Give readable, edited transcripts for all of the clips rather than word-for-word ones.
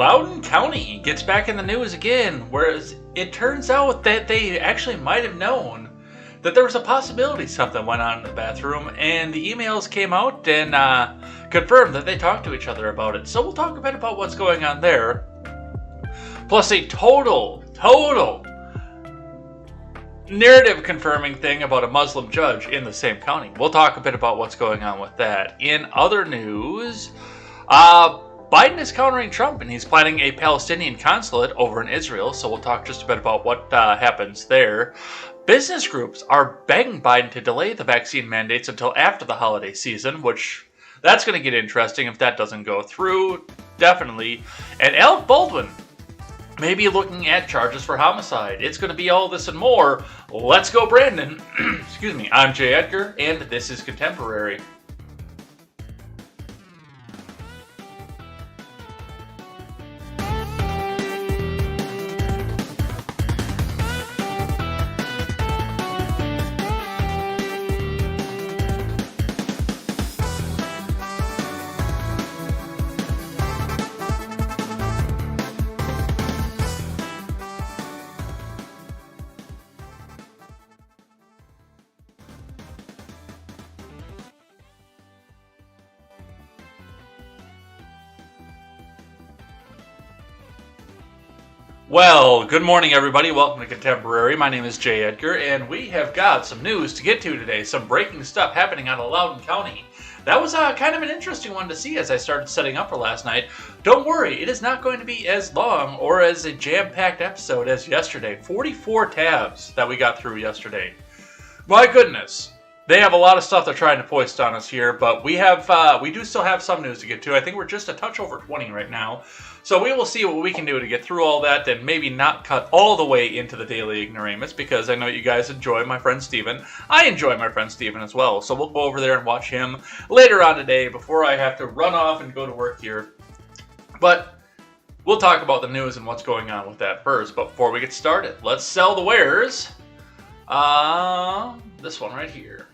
Loudoun County gets back in the news again, whereas it turns out that they actually might have known that there was a possibility something went on in the bathroom, and the emails came out and confirmed that they talked to each other about it. So we'll talk a bit about what's going on there. Plus a total narrative confirming thing about a Muslim judge in the same county. We'll talk a bit about what's going on with that. In other news, Biden is countering Trump, and he's planning a Palestinian consulate over in Israel, so we'll talk just a bit about what happens there. Business groups are begging Biden to delay the vaccine mandates until after the holiday season, which that's going to get interesting if that doesn't go through, definitely. And Alec Baldwin may be looking at charges for homicide. It's going to be all this and more. Let's go, Brandon. Excuse me. I'm Jay Edgar, and this is Contemporary. Well, good morning, everybody. Welcome to Contemporary. My name is Jay Edgar, and we have got some news to get to today. Some breaking stuff happening out of Loudoun County. That was kind of an interesting one to see as I started setting up for last night. Don't worry, it is not going to be as long or as a jam-packed episode as yesterday. 44 tabs that we got through yesterday. My goodness. They have a lot of stuff they're trying to foist on us here, but we do still have some news to get to. I think we're just a touch over 20 right now. So we will see what we can do to get through all that and maybe not cut all the way into the daily ignoramus, because I know you guys enjoy my friend Steven. I enjoy my friend Steven as well. So we'll go over there and watch him later on today before I have to run off and go to work here. But we'll talk about the news and what's going on with that first. But before we get started, let's sell the wares. This one right here.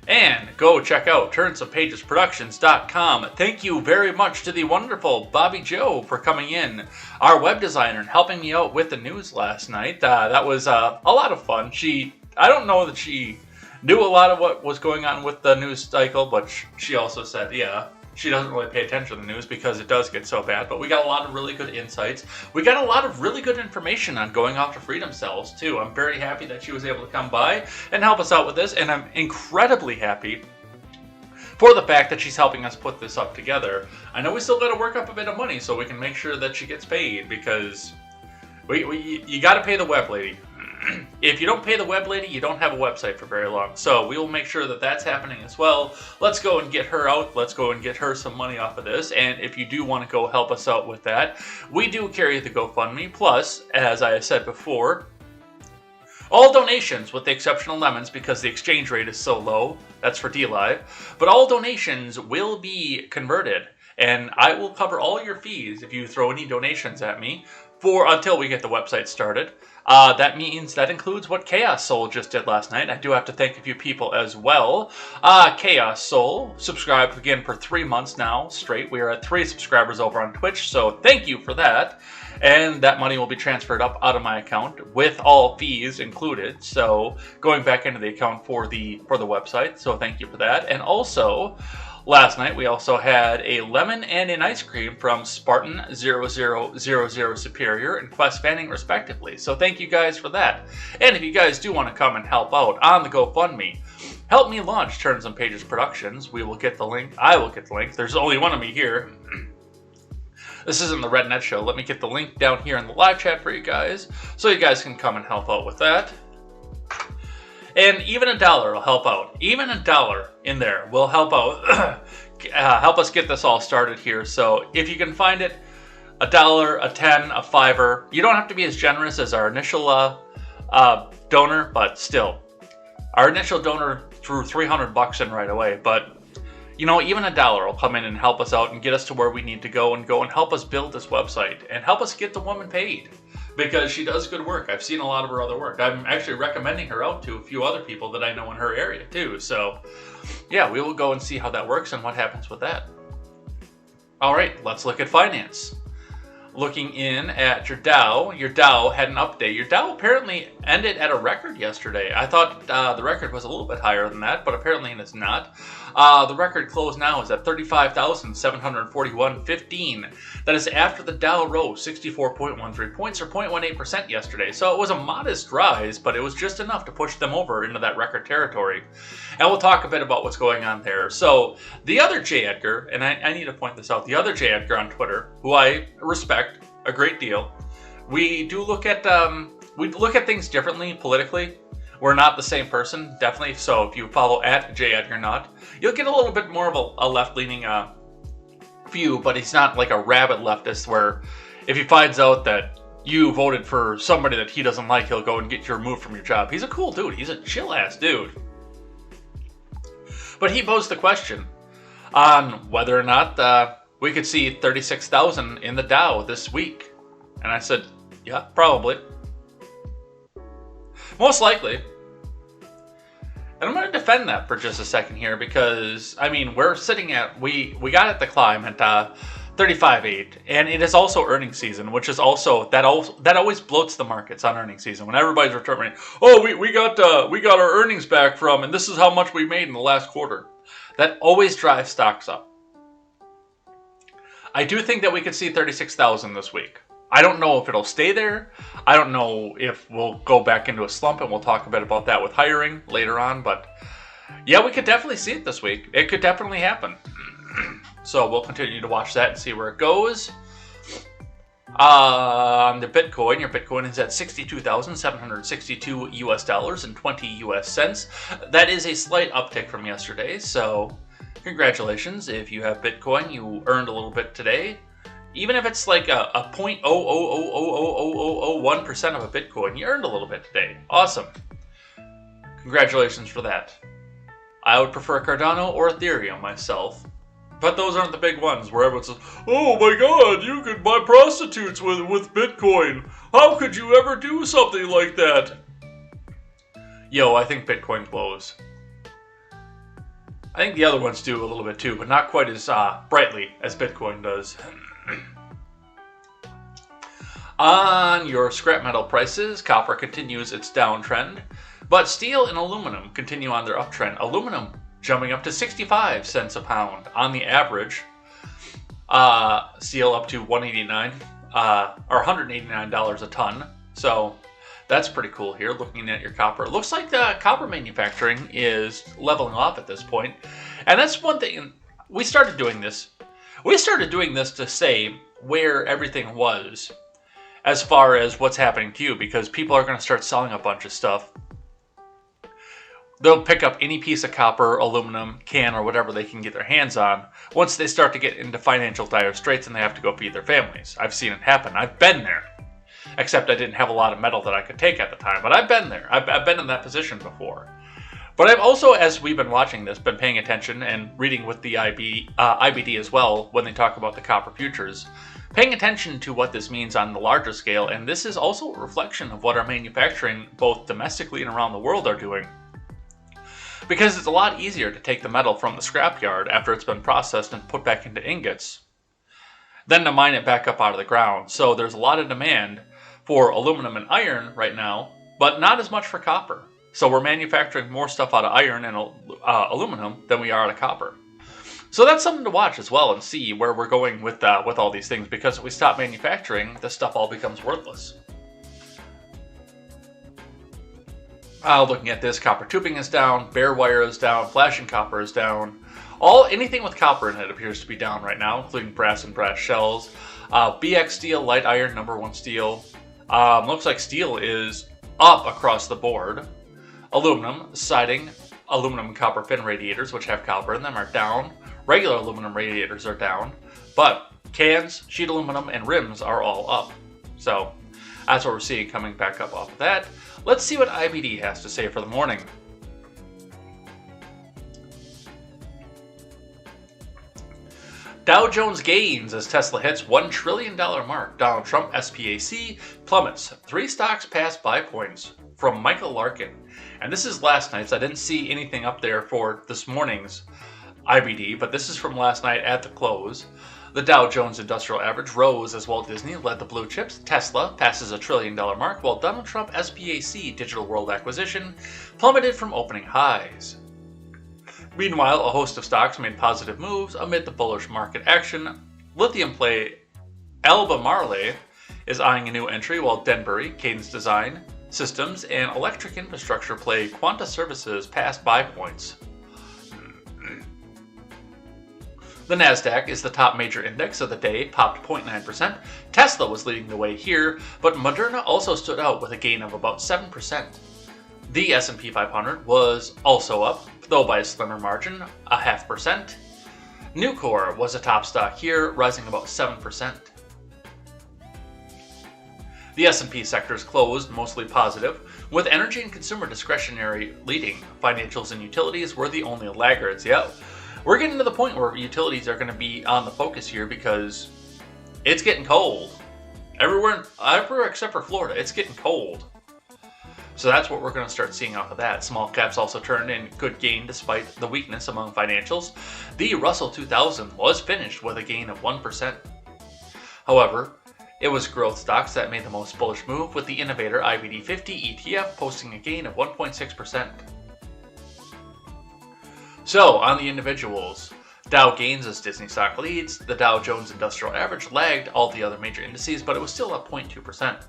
And go check out turnsofpagesproductions.com. Thank you very much to the wonderful Bobby Joe for coming in, our web designer, and helping me out with the news last night. That was a lot of fun. I don't know that she knew a lot of what was going on with the news cycle, but she also said, yeah, she doesn't really pay attention to the news because it does get so bad. But we got a lot of really good insights. We got a lot of really good information on going off to freedom cells, too. I'm very happy that she was able to come by and help us out with this. And I'm incredibly happy for the fact that she's helping us put this up together. I know we still got to work up a bit of money so we can make sure that she gets paid, because you got to pay the web lady. If you don't pay the web lady, you don't have a website for very long. So we will make sure that that's happening as well. Let's go and get her out. Let's go and get her some money off of this. And if you do want to go help us out with that, we do carry the GoFundMe. Plus, as I said before, all donations, with the exception of lemons, because the exchange rate is so low, that's for DLive, but all donations will be converted. And I will cover all your fees if you throw any donations at me until we get the website started. That includes what Chaos Soul just did last night. I do have to thank a few people as well. Chaos Soul subscribed again for 3 months now straight. We are at 3 subscribers over on Twitch, so thank you for that. And that money will be transferred up out of my account with all fees included. So going back into the account for the website. So thank you for that. And also, last night we also had a lemon and an ice cream from Spartan 0000 Superior and Quest Fanning respectively. So thank you guys for that. And if you guys do want to come and help out on the GoFundMe, help me launch Turns on Pages Productions. We will get the link. I will get the link. There's only one of me here. This isn't the Red Net Show. Let me get the link down here in the live chat for you guys, so you guys can come and help out with that. And even $1 will help out. Even $1 in there will help out. Help us get this all started here. So if you can find it, $1, a 10, a $5. You don't have to be as generous as our initial donor, but still, our initial donor threw $300 in right away. But you know, even $1 will come in and help us out and get us to where we need to go and help us build this website and help us get the woman paid, because she does good work. I've seen a lot of her other work. I'm actually recommending her out to a few other people that I know in her area too. So yeah, we will go and see how that works and what happens with that. All right, let's look at finance. Looking in at your Dow had an update. Your Dow apparently ended at a record yesterday. I thought the record was a little bit higher than that, but apparently it's not. The record close now is at 35,741.15. That is after the Dow rose 64.13 points, or 0.18% yesterday. So it was a modest rise, but it was just enough to push them over into that record territory. And we'll talk a bit about what's going on there. So the other J. Edgar, and I need to point this out, the other J. Edgar on Twitter, who I respect a great deal, we do look at things differently politically. We're not the same person, definitely. So if you follow at J. Edgar Not, you'll get a little bit more of a left-leaning view, but he's not like a rabid leftist where if he finds out that you voted for somebody that he doesn't like, he'll go and get you removed from your job. He's a cool dude. He's a chill-ass dude. But he posed the question on whether or not we could see 36,000 in the Dow this week. And I said, yeah, probably. Most likely. And I'm going to defend that for just a second here, because, I mean, we're sitting at, we got at the climb at 35.8, and it is also earnings season, which is also, that always bloats the markets on earnings season. When everybody's returning, oh, we got our earnings back from, and this is how much we made in the last quarter. That always drives stocks up. I do think that we could see 36,000 this week. I don't know if it'll stay there. I don't know if we'll go back into a slump, and we'll talk a bit about that with hiring later on. But yeah, we could definitely see it this week. It could definitely happen. So we'll continue to watch that and see where it goes. On the Bitcoin, your Bitcoin is at $62,762 US and 20 US cents. That is a slight uptick from yesterday. So congratulations if you have Bitcoin. You earned a little bit today. Even if it's like a 0.0000001% of a Bitcoin, you earned a little bit today. Awesome. Congratulations for that. I would prefer Cardano or Ethereum myself. But those aren't the big ones where everyone says, oh my god, you could buy prostitutes with Bitcoin. How could you ever do something like that? Yo, I think Bitcoin blows. I think the other ones do a little bit too, but not quite as brightly as Bitcoin does. On your scrap metal prices, copper continues its downtrend, but steel and aluminum continue on their uptrend. Aluminum jumping up to 65 cents a pound on the average. Steel up to $189 or $189 a ton. So that's pretty cool here, looking at your copper. It looks like copper manufacturing is leveling off at this point. And that's one thing. We started doing this. We started doing this to say where everything was as far as what's happening to you, because people are going to start selling a bunch of stuff. They'll pick up any piece of copper, aluminum, can, or whatever they can get their hands on once they start to get into financial dire straits and they have to go feed their families. I've seen it happen. I've been there. Except I didn't have a lot of metal that I could take at the time. But I've been there. I've been in that position before. But I've also, as we've been watching this, been paying attention and reading with the IBD as well when they talk about the copper futures. Paying attention to what this means on the larger scale. And this is also a reflection of what our manufacturing, both domestically and around the world, are doing. Because it's a lot easier to take the metal from the scrapyard after it's been processed and put back into ingots than to mine it back up out of the ground. So there's a lot of demand for aluminum and iron right now, but not as much for copper. So we're manufacturing more stuff out of iron and aluminum than we are out of copper. So that's something to watch as well and see where we're going with all these things, because if we stop manufacturing, this stuff all becomes worthless. Looking at this, copper tubing is down, bare wire is down, flashing copper is down. Anything with copper in it appears to be down right now, including brass and brass shells. BX steel, light iron, number one steel. Looks like steel is up across the board. Aluminum, siding, aluminum and copper fin radiators, which have copper in them, are down. Regular aluminum radiators are down. But cans, sheet aluminum, and rims are all up. So that's what we're seeing coming back up off of that. Let's see what IBD has to say for the morning. Dow Jones gains as Tesla hits $1 trillion mark. Donald Trump SPAC plummets. 3 stocks pass buy points from Michael Larkin. And this is last night's. I didn't see anything up there for this morning's IBD, but this is from last night at the close. The Dow Jones Industrial Average rose as Walt Disney led the blue chips. Tesla passes $1 trillion mark, while Donald Trump SPAC Digital World acquisition plummeted from opening highs. Meanwhile, a host of stocks made positive moves amid the bullish market action. Lithium play Albemarle is eyeing a new entry, while Denbury, Cadence Design, Systems, and electric infrastructure play Quanta Services passed buy points. The Nasdaq is the top major index of the day, popped 0.9%. Tesla was leading the way here, but Moderna also stood out with a gain of about 7%. The S&P 500 was also up, though by a slimmer margin, 0.5%. Nucor was a top stock here, rising about 7%. The S&P sectors closed mostly positive, with energy and consumer discretionary leading. Financials and utilities were the only laggards. Yeah, we're getting to the point where utilities are going to be on the focus here because it's getting cold. Everywhere except for Florida, it's getting cold. So that's what we're going to start seeing off of that. Small caps also turned in good gain despite the weakness among financials. The Russell 2000 was finished with a gain of 1%. However, it was growth stocks that made the most bullish move, with the Innovator IBD 50 ETF posting a gain of 1.6%. So, on the individuals, Dow gains as Disney stock leads. The Dow Jones Industrial Average lagged all the other major indices, but it was still up 0.2%.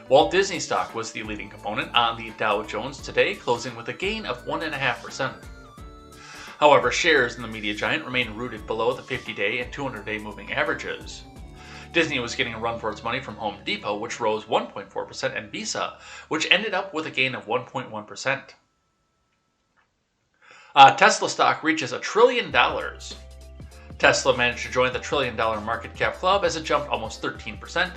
Walt Disney stock was the leading component on the Dow Jones today, closing with a gain of 1.5%. However, shares in the media giant remain rooted below the 50-day and 200-day moving averages. Disney was getting a run for its money from Home Depot, which rose 1.4%, and Visa, which ended up with a gain of 1.1%. Tesla stock reaches $1 trillion. Tesla managed to join the $1 trillion market cap club as it jumped almost 13%.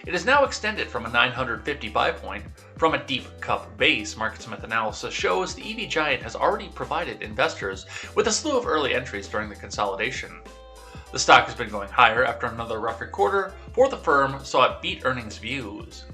It is now extended from a 950 buy point from a deep cup base. MarketSmith analysis shows the EV giant has already provided investors with a slew of early entries during the consolidation. The stock has been going higher after another record quarter for the firm saw it beat earnings views.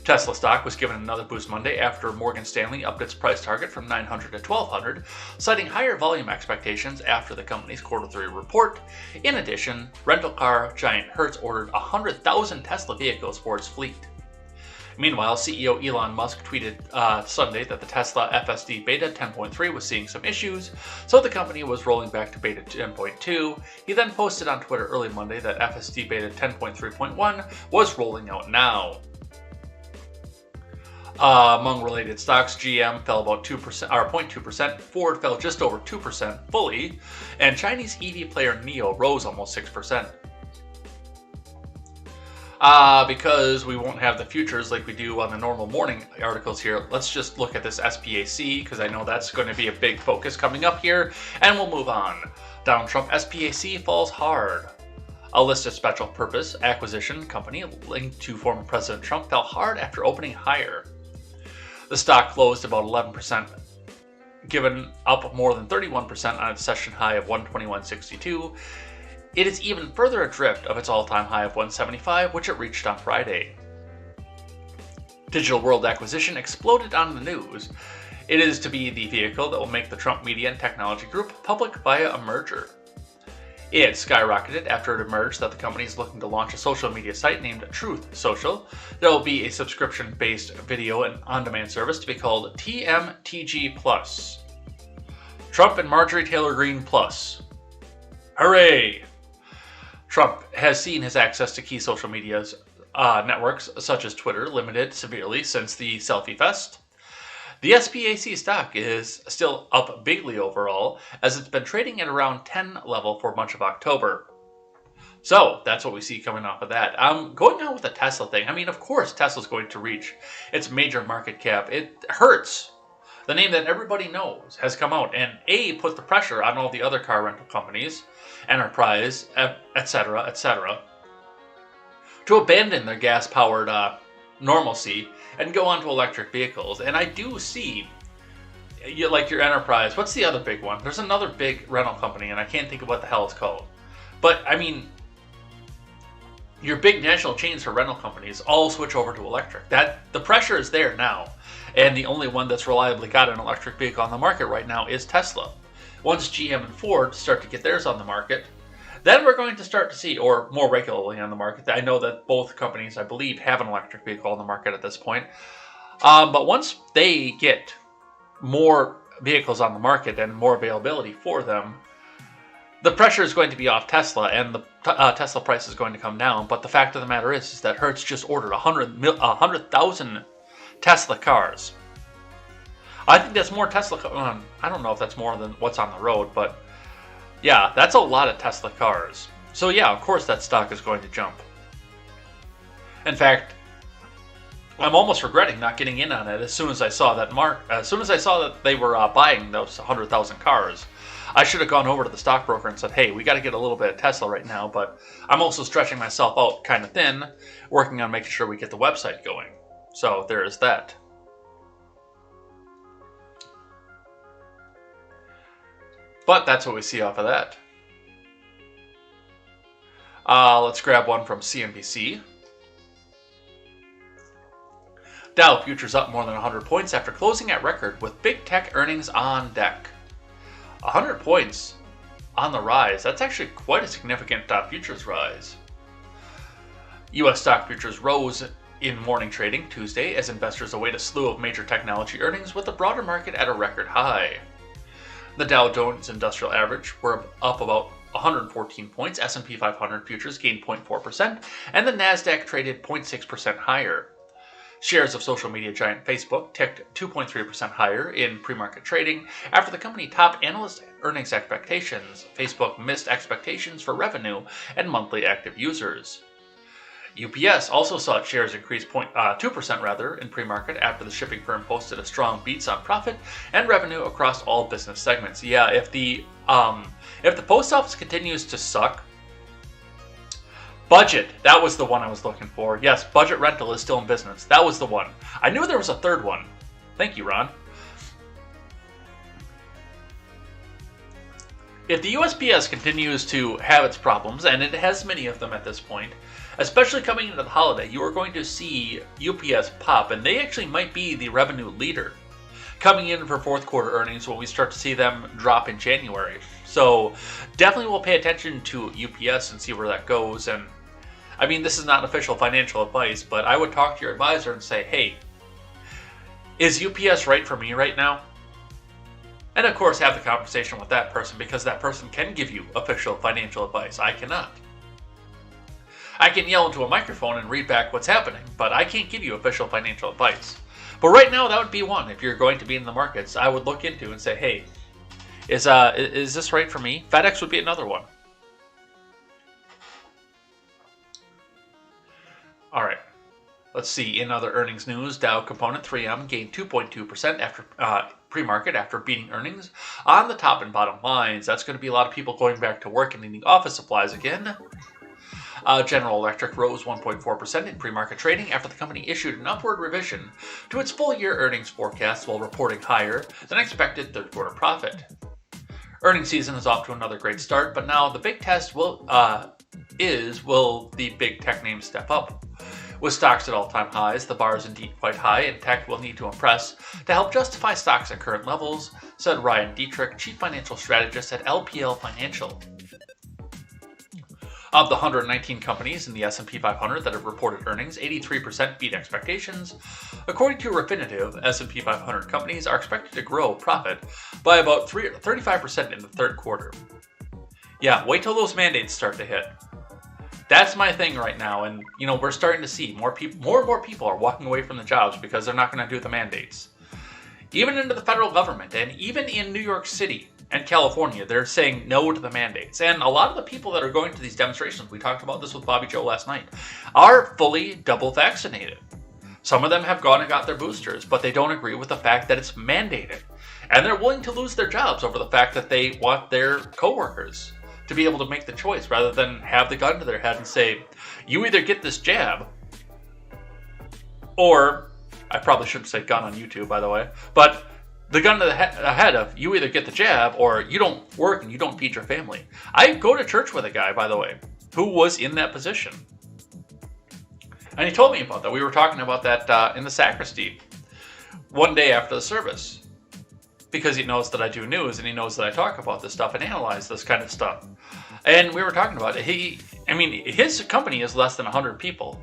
Tesla stock was given another boost Monday after Morgan Stanley upped its price target from $900 to $1,200, citing higher volume expectations after the company's quarter 3 report. In addition, rental car giant Hertz ordered 100,000 Tesla vehicles for its fleet. Meanwhile, CEO Elon Musk tweeted Sunday that the Tesla FSD Beta 10.3 was seeing some issues, so the company was rolling back to Beta 10.2. He then posted on Twitter early Monday that FSD Beta 10.3.1 was rolling out now. Among related stocks, GM fell about 2% or 0.2%, Ford fell just over 2% fully, and Chinese EV player NIO rose almost 6%. Because we won't have the futures like we do on the normal morning articles here, let's just look at this SPAC, because I know that's going to be a big focus coming up here, and we'll move on. Donald Trump SPAC falls hard. A listed special purpose acquisition company linked to former President Trump fell hard after opening higher. The stock closed about 11%, given up more than 31% on its session high of 121.62. It is even further adrift of its all-time high of 175, which it reached on Friday. Digital World acquisition exploded on the news. It is to be the vehicle that will make the Trump Media and Technology Group public via a merger. It skyrocketed after it emerged that the company is looking to launch a social media site named Truth Social. There will be a subscription-based video and on-demand service to be called TMTG Plus. Trump and Marjorie Taylor Greene Plus. Hooray! Trump has seen his access to key social media networks, such as Twitter, limited severely since the selfie fest. The SPAC stock is still up bigly overall, as it's been trading at around 10 level for much of October. So that's what we see coming off of that. Going on with the Tesla thing, I mean, of course Tesla's going to reach its major market cap. It hurts. The name that everybody knows has come out and put the pressure on all the other car rental companies, Enterprise, etc., to abandon their gas-powered normalcy and go on to electric vehicles. And I do see, like your Enterprise, what's the other big one? There's another big rental company, and I can't think of what the hell it's called. But, I mean, your big national chains for rental companies all switch over to electric. The pressure is there now, and the only one that's reliably got an electric vehicle on the market right now is Tesla. Once GM and Ford start to get theirs on the market, then we're going to start to see, or more regularly on the market. I know that both companies, I believe, have an electric vehicle on the market at this point. But once they get more vehicles on the market and more availability for them, the pressure is going to be off Tesla, and the Tesla price is going to come down. But the fact of the matter is that Hertz just ordered 100,000 Tesla cars. I think that's more Tesla. I don't know if that's more than what's on the road, but yeah, that's a lot of Tesla cars. So yeah, of course that stock is going to jump. In fact, I'm almost regretting not getting in on it as soon as I saw that they were buying those 100,000 cars. I should have gone over to the stockbroker and said, hey, we got to get a little bit of Tesla right now, but I'm also stretching myself out kind of thin, working on making sure we get the website going. So there is that. But that's what we see off of that. Let's grab one from CNBC. Dow futures up more than 100 points after closing at record with big tech earnings on deck. 100 points on the rise. That's actually quite a significant futures rise. U.S. stock futures rose in morning trading Tuesday as investors await a slew of major technology earnings with the broader market at a record high. The Dow Jones Industrial Average were up about 114 points, S&P 500 futures gained 0.4%, and the Nasdaq traded 0.6% higher. Shares of social media giant Facebook ticked 2.3% higher in pre-market trading after the company topped analyst earnings expectations. Facebook missed expectations for revenue and monthly active users. UPS also saw its shares increase 2% rather in pre-market after the shipping firm posted a strong beats on profit and revenue across all business segments. Yeah, if the post office continues to suck, Budget, that was the one I was looking for. Yes, Budget Rental is still in business. That was the one. I knew there was a third one. Thank you, Ron. If the USPS continues to have its problems, and it has many of them at this point, especially coming into the holiday, you are going to see UPS pop, and they actually might be the revenue leader coming in for fourth quarter earnings when we start to see them drop in January. So definitely we'll pay attention to UPS and see where that goes. And I mean, this is not official financial advice, but I would talk to your advisor and say, hey, is UPS right for me right now? And of course, have the conversation with that person, because that person can give you official financial advice. I cannot. I can yell into a microphone and read back what's happening, but I can't give you official financial advice. But right now, that would be one. If you're going to be in the markets, I would look into and say, hey, is this right for me? FedEx would be another one. All right. Let's see. In other earnings news, Dow Component 3M gained 2.2% after pre-market after beating earnings on the top and bottom lines. That's going to be a lot of people going back to work and needing office supplies again. General Electric rose 1.4% in pre-market trading after the company issued an upward revision to its full-year earnings forecast while reporting higher than expected third-quarter profit. Earnings season is off to another great start, but now the big test will the big tech names step up? With stocks at all-time highs, the bar is indeed quite high, and tech will need to impress to help justify stocks at current levels, said Ryan Dietrich, chief financial strategist at LPL Financial. Of the 119 companies in the S&P 500 that have reported earnings, 83% beat expectations. According to Refinitiv, S&P 500 companies are expected to grow profit by about 35% in the third quarter. Yeah, wait till those mandates start to hit. That's my thing right now, and we're starting to see more and more people are walking away from the jobs because they're not going to do the mandates. Even into the federal government, and even in New York City and California, they're saying no to the mandates. And a lot of the people that are going to these demonstrations, we talked about this with Bobby Joe last night, are fully double vaccinated. Some of them have gone and got their boosters, but they don't agree with the fact that it's mandated. And they're willing to lose their jobs over the fact that they want their coworkers to be able to make the choice rather than have the gun to their head and say, you either get this jab, or, I probably shouldn't say gun on YouTube, by the way, but the gun to the head of, you either get the jab or you don't work and you don't feed your family. I go to church with a guy, by the way, who was in that position. And he told me about that. We were talking about that in the sacristy one day after the service, because he knows that I do news and he knows that I talk about this stuff and analyze this kind of stuff. And we were talking about it. His company is less than 100 people,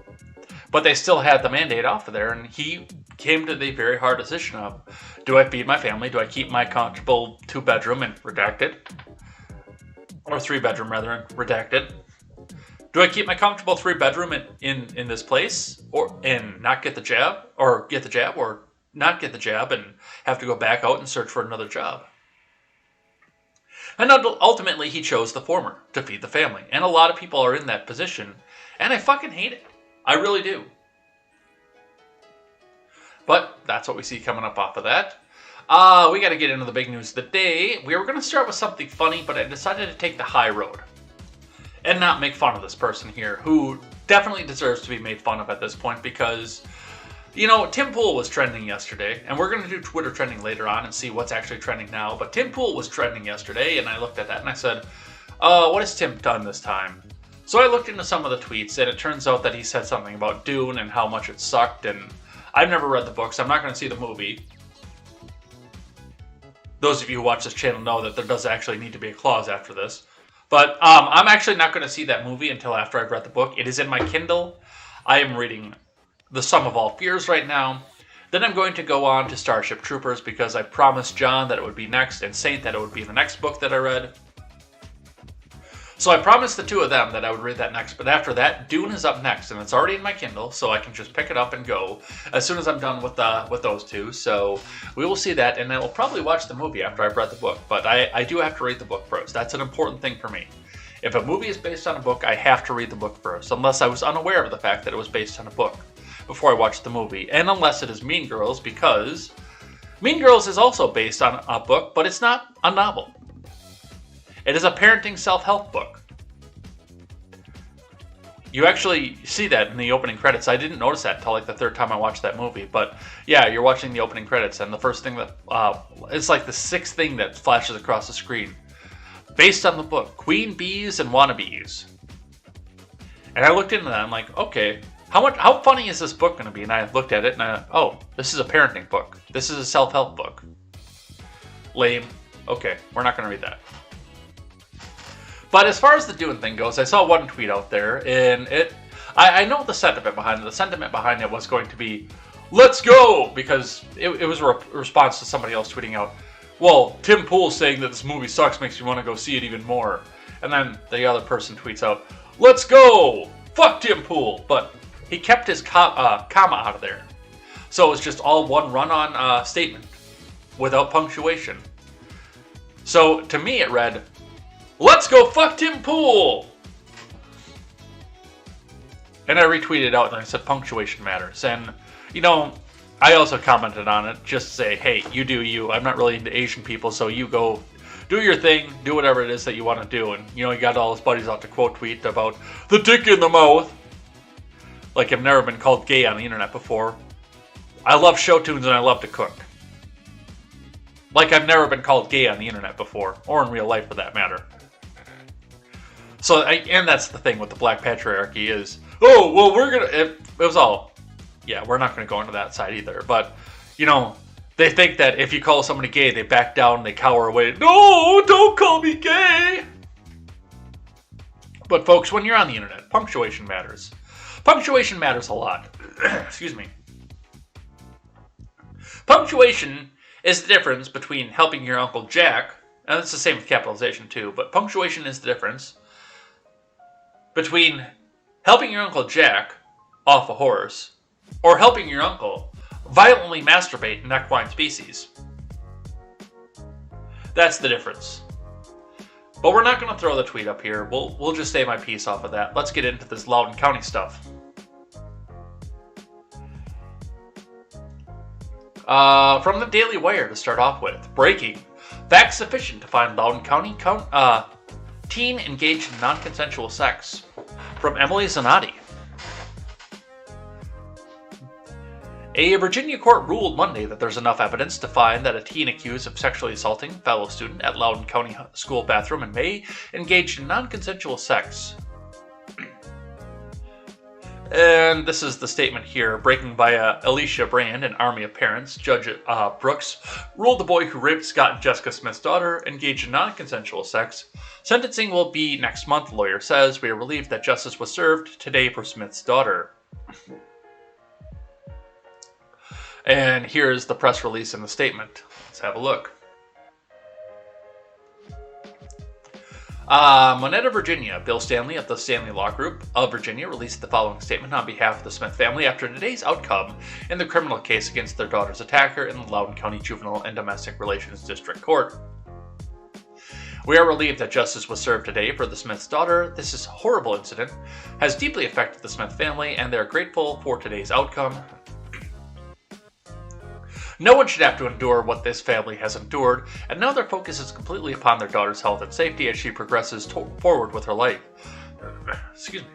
but they still had the mandate off of there, and he came to the very hard decision of, do I feed my family? Do I keep my comfortable 2-bedroom and redacted? Or 3-bedroom rather, and redacted? Do I keep my comfortable 3-bedroom in this place and not get the jab? Or get the jab, or not get the jab and have to go back out and search for another job? And ultimately he chose the former, to feed the family. And a lot of people are in that position, and I fucking hate it. I really do. But that's what we see coming up off of that. We got to get into the big news of the day. We were going to start with something funny, but I decided to take the high road and not make fun of this person here, who definitely deserves to be made fun of at this point, because Tim Pool was trending yesterday, and we're going to do Twitter trending later on and see what's actually trending now. But Tim Pool was trending yesterday, and I looked at that and I said, what has Tim done this time? So I looked into some of the tweets, and it turns out that he said something about Dune and how much it sucked, and I've never read the books. I'm not going to see the movie. Those of you who watch this channel know that there does actually need to be a clause after this. But I'm actually not going to see that movie until after I've read the book. It is in my Kindle. I am reading The Sum of All Fears right now. Then I'm going to go on to Starship Troopers, because I promised John that it would be next, and Saint that it would be the next book that I read. So I promised the two of them that I would read that next, but after that, Dune is up next, and it's already in my Kindle, so I can just pick it up and go as soon as I'm done with those two. So we will see that, and I will probably watch the movie after I've read the book, but I do have to read the book first. That's an important thing for me. If a movie is based on a book, I have to read the book first, unless I was unaware of the fact that it was based on a book before I watched the movie, and unless it is Mean Girls, because Mean Girls is also based on a book, but it's not a novel. It is a parenting self-help book. You actually see that in the opening credits. I didn't notice that until like the third time I watched that movie. But yeah, you're watching the opening credits, and the first thing that it's like the sixth thing that flashes across the screen, based on the book, Queen Bees and Wannabes. And I looked into that. I'm like, okay, how funny is this book going to be? And I looked at it, and this is a parenting book. This is a self-help book. Lame. Okay, we're not going to read that. But as far as the Dune thing goes, I saw one tweet out there, and I know the sentiment behind it. The sentiment behind it was going to be, let's go! Because it was a response to somebody else tweeting out, well, Tim Pool's saying that this movie sucks makes you want to go see it even more. And then the other person tweets out, let's go! Fuck Tim Pool! But he kept his comma out of there. So it was just all one run-on statement, without punctuation. So to me it read, let's go fuck Tim Pool! And I retweeted it out and I said punctuation matters. And, I also commented on it just to say, hey, you do you. I'm not really into Asian people, so you go do your thing, do whatever it is that you want to do. And, he got all his buddies out to quote tweet about the dick in the mouth. Like I've never been called gay on the internet before. I love show tunes and I love to cook. Like I've never been called gay on the internet before, or in real life for that matter. So, and that's the thing with the black patriarchy is, it was all, yeah, we're not going to go into that side either. But, they think that if you call somebody gay, they back down, they cower away. No, don't call me gay. But folks, when you're on the internet, punctuation matters. Punctuation matters a lot. Excuse me. Punctuation is the difference between helping your Uncle Jack, and it's the same with capitalization too, but punctuation is the difference between helping your Uncle Jack off a horse or helping your uncle violently masturbate in equine species. That's the difference. But we're not going to throw the tweet up here. We'll just say my piece off of that. Let's get into this Loudoun County stuff. From the Daily Wire to start off with. Breaking. Facts sufficient to find Loudoun County teen engaged in non-consensual sex. From Emily Zanotti. A Virginia court ruled Monday that there's enough evidence to find that a teen accused of sexually assaulting a fellow student at Loudoun County School bathroom in May engaged in non-consensual sex. And this is the statement here. Breaking by Alicia Brand, an army of parents. Judge Brooks ruled the boy who raped Scott and Jessica Smith's daughter engaged in non-consensual sex. Sentencing will be next month, the lawyer says. We are relieved that justice was served today for Smith's daughter. And here's the press release and the statement. Let's have a look. Monetta, Virginia. Bill Stanley of the Stanley Law Group of Virginia released the following statement on behalf of the Smith family after today's outcome in the criminal case against their daughter's attacker in the Loudoun County Juvenile and Domestic Relations District Court. We are relieved that justice was served today for the Smith's daughter. This is a horrible incident, has deeply affected the Smith family, and they are grateful for today's outcome. No one should have to endure what this family has endured, and now their focus is completely upon their daughter's health and safety as she progresses forward with her life. Excuse me.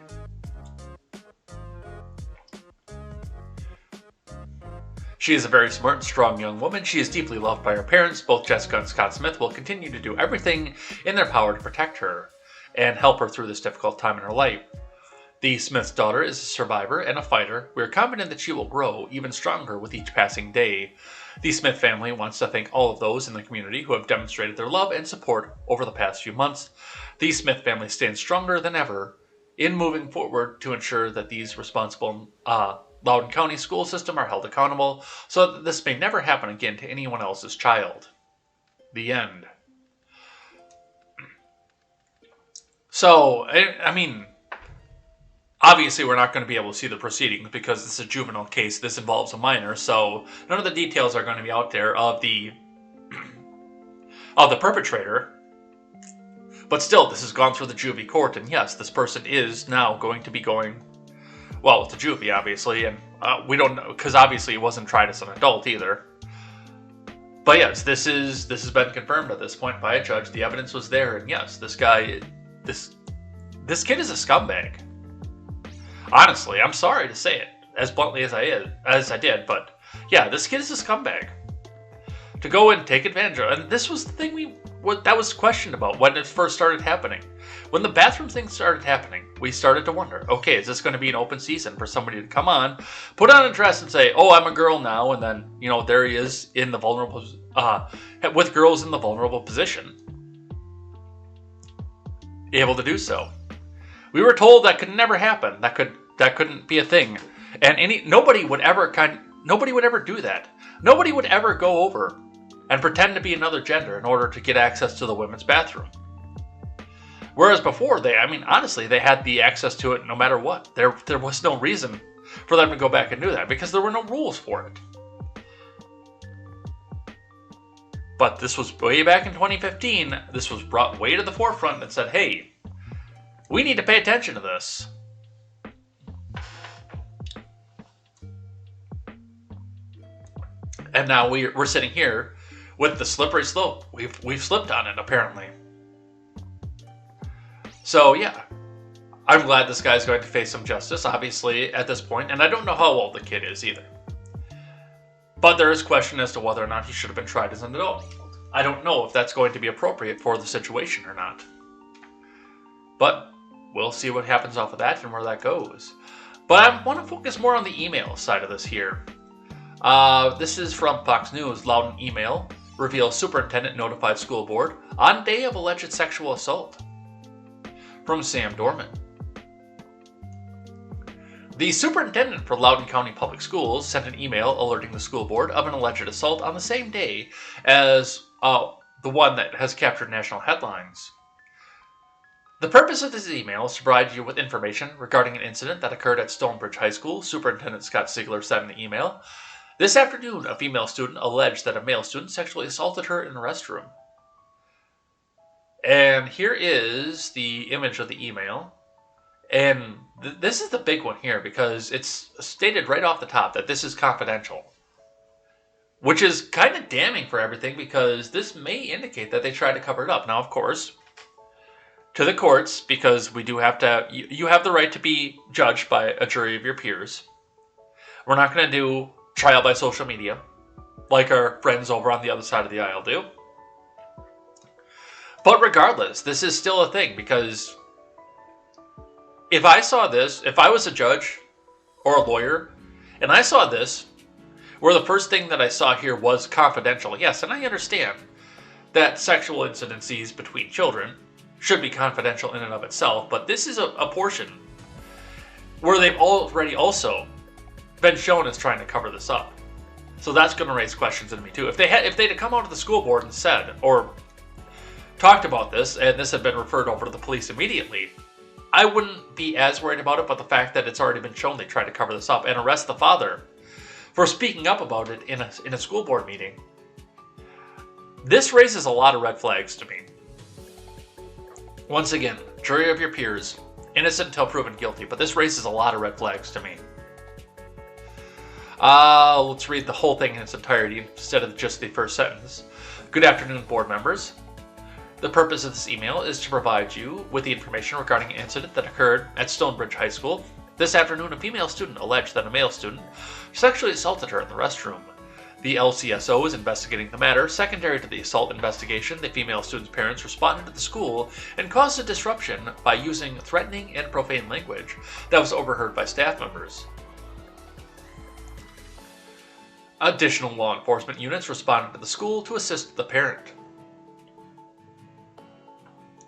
She is a very smart and strong young woman. She is deeply loved by her parents. Both Jessica and Scott Smith will continue to do everything in their power to protect her and help her through this difficult time in her life. The Smith's daughter is a survivor and a fighter. We are confident that she will grow even stronger with each passing day. The Smith family wants to thank all of those in the community who have demonstrated their love and support over the past few months. The Smith family stands stronger than ever in moving forward to ensure that these responsible Loudoun County school system are held accountable so that this may never happen again to anyone else's child. The end. So, I mean, obviously we're not going to be able to see the proceedings because this is a juvenile case. This involves a minor, so none of the details are going to be out there of the perpetrator. But still, this has gone through the juvie court, and yes, this person is now going to be going, well, to juvie, obviously, and we don't know, because obviously he wasn't tried as an adult either. But yes, this has been confirmed at this point by a judge. The evidence was there, and yes, this guy, this kid is a scumbag. Honestly, I'm sorry to say it as bluntly as I did, but yeah, this kid is a scumbag. To go and take advantage of, and this was the thing that was questioned about when it first started happening. When the bathroom thing started happening, we started to wonder, okay, is this going to be an open season for somebody to come on, put on a dress and say, oh, I'm a girl now, and then, you know, there he is in the vulnerable, with girls in the vulnerable position, able to do so. We were told that could never happen. That couldn't be a thing, and nobody would ever do that. Nobody would ever go over and pretend to be another gender in order to get access to the women's bathroom. Whereas before, honestly, they had the access to it no matter what. There was no reason for them to go back and do that because there were no rules for it. But this was way back in 2015. This was brought way to the forefront and said, hey, we need to pay attention to this. And now we're sitting here with the slippery slope. We've slipped on it, apparently. So yeah, I'm glad this guy's going to face some justice, obviously, at this point. And I don't know how old the kid is either. But there is question as to whether or not he should have been tried as an adult. I don't know if that's going to be appropriate for the situation or not. But we'll see what happens off of that and where that goes. But I want to focus more on the email side of this here. This is from Fox News. Loudoun email reveals superintendent notified school board on day of alleged sexual assault. From Sam Dorman. The superintendent for Loudoun County Public Schools sent an email alerting the school board of an alleged assault on the same day as the one that has captured national headlines. The purpose of this email is to provide you with information regarding an incident that occurred at Stonebridge High School. Superintendent Scott Ziegler said in the email, this afternoon, a female student alleged that a male student sexually assaulted her in the restroom. And here is the image of the email. And this is the big one here because it's stated right off the top that this is confidential. Which is kind of damning for everything because this may indicate that they tried to cover it up. Now, of course, to the courts, because we do have to, you have the right to be judged by a jury of your peers. We're not going to do trial by social media like our friends over on the other side of the aisle do. But regardless, this is still a thing because if I saw this, if I was a judge or a lawyer and I saw this, where the first thing that I saw here was confidential, yes, and I understand that sexual incidences between children should be confidential in and of itself, but this is a portion where they've already also been shown as trying to cover this up. So that's going to raise questions in me too. If they'd come out of the school board and said, or talked about this, and this had been referred over to the police immediately, I wouldn't be as worried about it, but the fact that it's already been shown they tried to cover this up and arrest the father for speaking up about it in a school board meeting, this raises a lot of red flags to me. Once again, jury of your peers, innocent until proven guilty, but this raises a lot of red flags to me. Let's read the whole thing in its entirety instead of just the first sentence. Good afternoon, board members. The purpose of this email is to provide you with the information regarding an incident that occurred at Stonebridge High School. This afternoon, a female student alleged that a male student sexually assaulted her in the restroom. The LCSO is investigating the matter. Secondary to the assault investigation, the female student's parents responded to the school and caused a disruption by using threatening and profane language that was overheard by staff members. Additional law enforcement units responded to the school to assist the parent.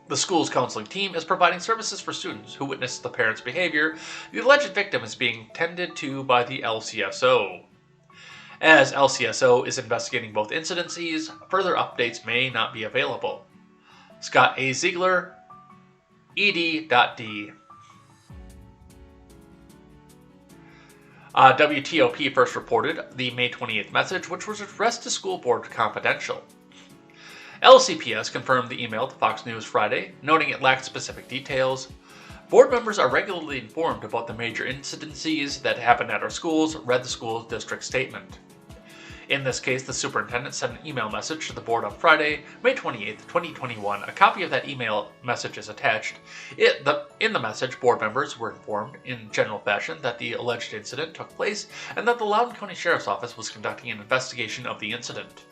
The school's counseling team is providing services for students who witnessed the parent's behavior. The alleged victim is being tended to by the LCSO. As LCSO is investigating both incidences, further updates may not be available. Scott A. Ziegler, ED.D. WTOP first reported the May 28th message, which was addressed to school board confidential. LCPS confirmed the email to Fox News Friday, noting it lacked specific details. Board members are regularly informed about the major incidences that happen at our schools, read the school district statement. In this case, the superintendent sent an email message to the board on Friday, May 28, 2021. A copy of that email message is attached. In the message, board members were informed in general fashion that the alleged incident took place and that the Loudoun County Sheriff's Office was conducting an investigation of the incident.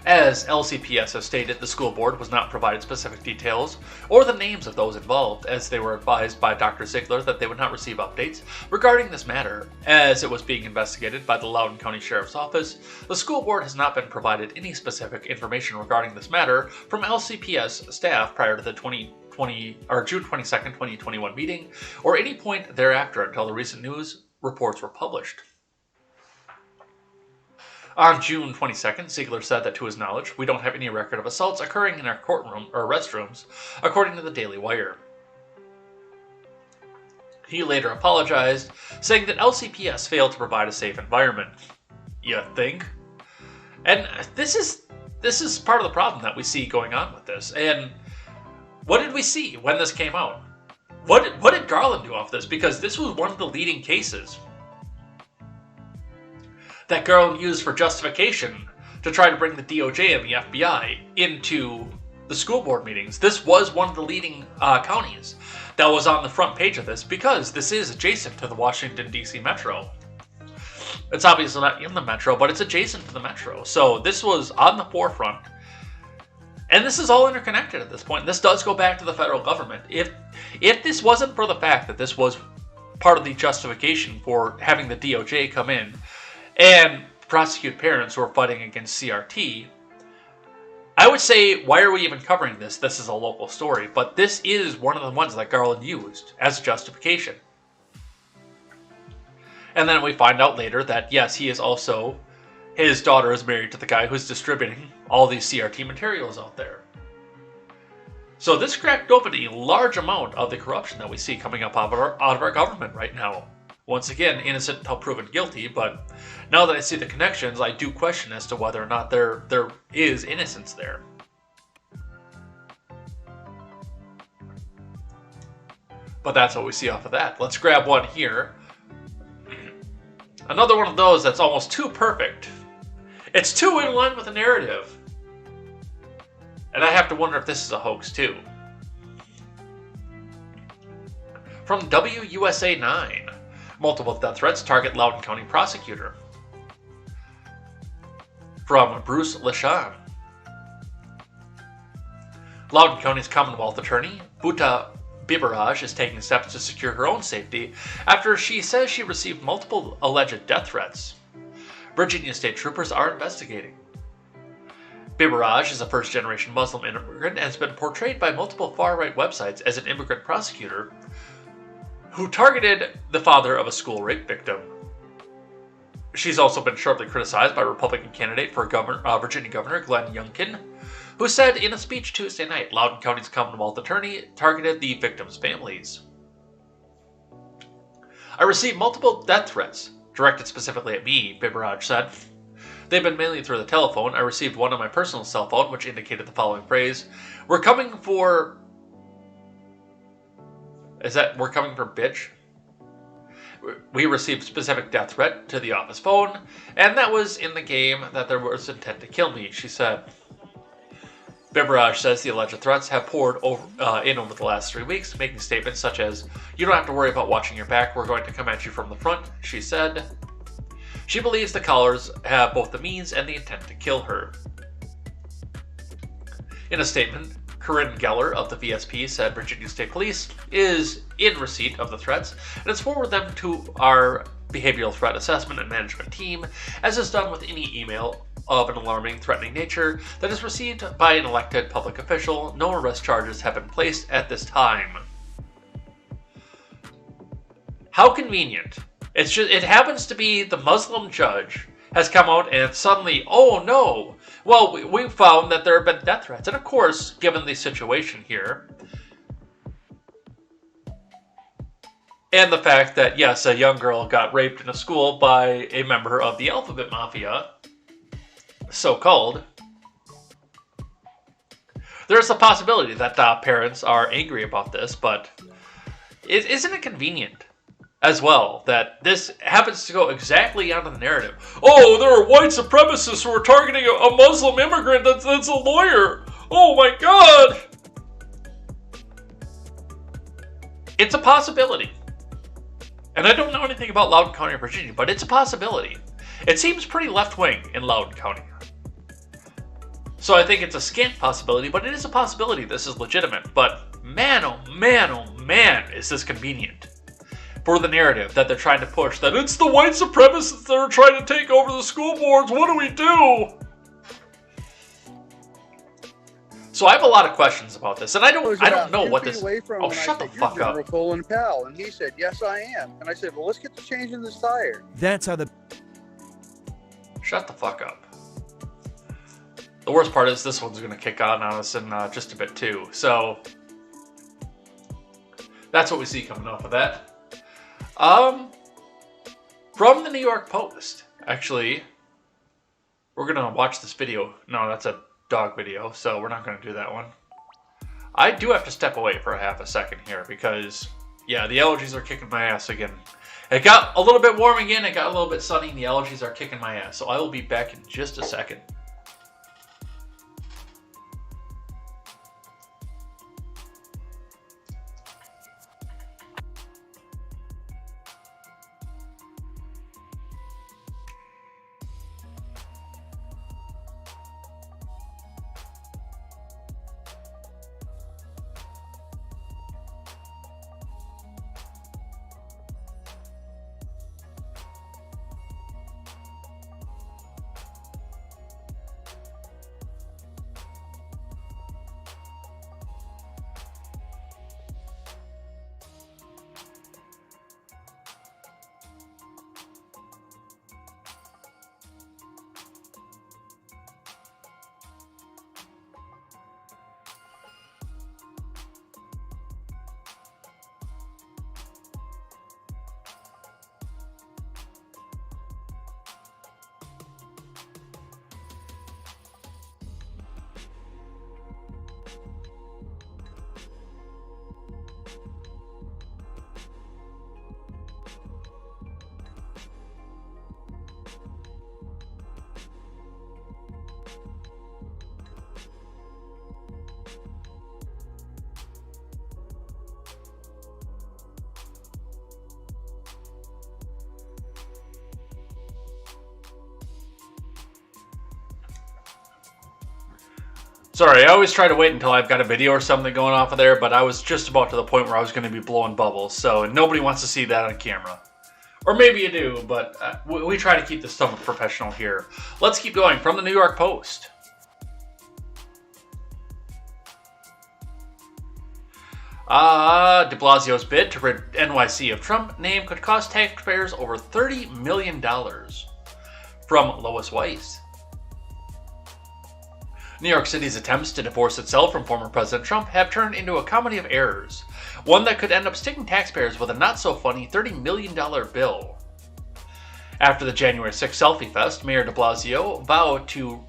As LCPS has stated, the school board was not provided specific details or the names of those involved, as they were advised by Dr. Ziegler that they would not receive updates regarding this matter, as it was being investigated by the Loudoun County Sheriff's Office. The school board has not been provided any specific information regarding this matter from LCPS staff prior to the June 22nd, 2021 meeting, or any point thereafter until the recent news reports were published. On June 22nd, Ziegler said that to his knowledge, we don't have any record of assaults occurring in our courtroom or restrooms, according to the Daily Wire. He later apologized, saying that LCPS failed to provide a safe environment. You think? And this is part of the problem that we see going on with this. And what did we see when this came out? What did Garland do off this? Because this was one of the leading cases that Garland used for justification to try to bring the DOJ and the FBI into the school board meetings. This was one of the leading counties that was on the front page of this because this is adjacent to the Washington, D.C. metro. It's obviously not in the metro, but it's adjacent to the metro. So this was on the forefront. And this is all interconnected at this point. This does go back to the federal government. If this wasn't for the fact that this was part of the justification for having the DOJ come in and prosecute parents who are fighting against CRT, I would say, why are we even covering this? This is a local story, but this is one of the ones that Garland used as justification. And then we find out later that, yes, he is also, his daughter is married to the guy who's distributing all these CRT materials out there. So this cracked open a large amount of the corruption that we see coming up out of our government right now. Once again, innocent until proven guilty, but now that I see the connections, I do question as to whether or not there is innocence there. But that's what we see off of that. Let's grab one here. Another one of those that's almost too perfect. It's too in line with the narrative. And I have to wonder if this is a hoax too. From WUSA 9. Multiple death threats target Loudoun County prosecutor. From Bruce LeShan. Loudoun County's Commonwealth Attorney, Bhuta Bibaraj, is taking steps to secure her own safety after she says she received multiple alleged death threats. Virginia state troopers are investigating. Bibaraj is a first-generation Muslim immigrant and has been portrayed by multiple far-right websites as an immigrant prosecutor who targeted the father of a school rape victim. She's also been sharply criticized by Republican candidate for Virginia Governor Glenn Youngkin, who said in a speech Tuesday night, Loudoun County's Commonwealth Attorney targeted the victims' families. I received multiple death threats, directed specifically at me, Bibaraj said. They've been mainly through the telephone. I received one on my personal cell phone, which indicated the following phrase: "We're coming for..." Is that "we're coming for bitch"? We received specific death threat to the office phone, and that was in the game that there was intent to kill me, she said. Bibaraj says the alleged threats have poured over the last 3 weeks, making statements such as, "You don't have to worry about watching your back, we're going to come at you from the front," she said. She believes the callers have both the means and the intent to kill her. In a statement, Corinne Geller of the VSP said Virginia State Police is in receipt of the threats and has forwarded them to our behavioral threat assessment and management team, as is done with any email of an alarming, threatening nature that is received by an elected public official. No arrest charges have been placed at this time. How convenient. It happens to be the Muslim judge has come out and suddenly, oh no, well, we found that there have been death threats. And of course, given the situation here, and the fact that, yes, a young girl got raped in a school by a member of the Alphabet Mafia, so-called, there's a possibility that parents are angry about this, but isn't it convenient as well that this happens to go exactly out of the narrative? Oh, there are white supremacists who are targeting a Muslim immigrant that's a lawyer. Oh my God. It's a possibility. And I don't know anything about Loudoun County, Virginia, but it's a possibility. It seems pretty left-wing in Loudoun County. So I think it's a scant possibility, but it is a possibility this is legitimate. But man, oh man, is this convenient for the narrative that they're trying to push, that it's the white supremacists that are trying to take over the school boards. What do we do? So I have a lot of questions about this, and I don't know what this. Oh, shut the fuck up. Colin Powell, and he said, "Yes, I am." And I said, "Well, let's get to changing this tire." That's how the. Shut the fuck up. The worst part is this one's going to kick on us in just a bit too. So that's what we see coming off of that. From the New York Post, actually, we're going to watch this video. No, that's a dog video, so we're not going to do that one. I do have to step away for a half a second here because, yeah, the allergies are kicking my ass again. It got a little bit warm again, it got a little bit sunny, and the allergies are kicking my ass. So I will be back in just a second. Sorry, I always try to wait until I've got a video or something going off of there, but I was just about to the point where I was going to be blowing bubbles, so nobody wants to see that on camera. Or maybe you do, but we try to keep this stuff professional here. Let's keep going. From the New York Post. De Blasio's bid to rid NYC of Trump name could cost taxpayers over $30 million. From Lois Weiss. New York City's attempts to divorce itself from former President Trump have turned into a comedy of errors, one that could end up sticking taxpayers with a not-so-funny $30 million bill. After the January 6th selfie fest, Mayor de Blasio vowed to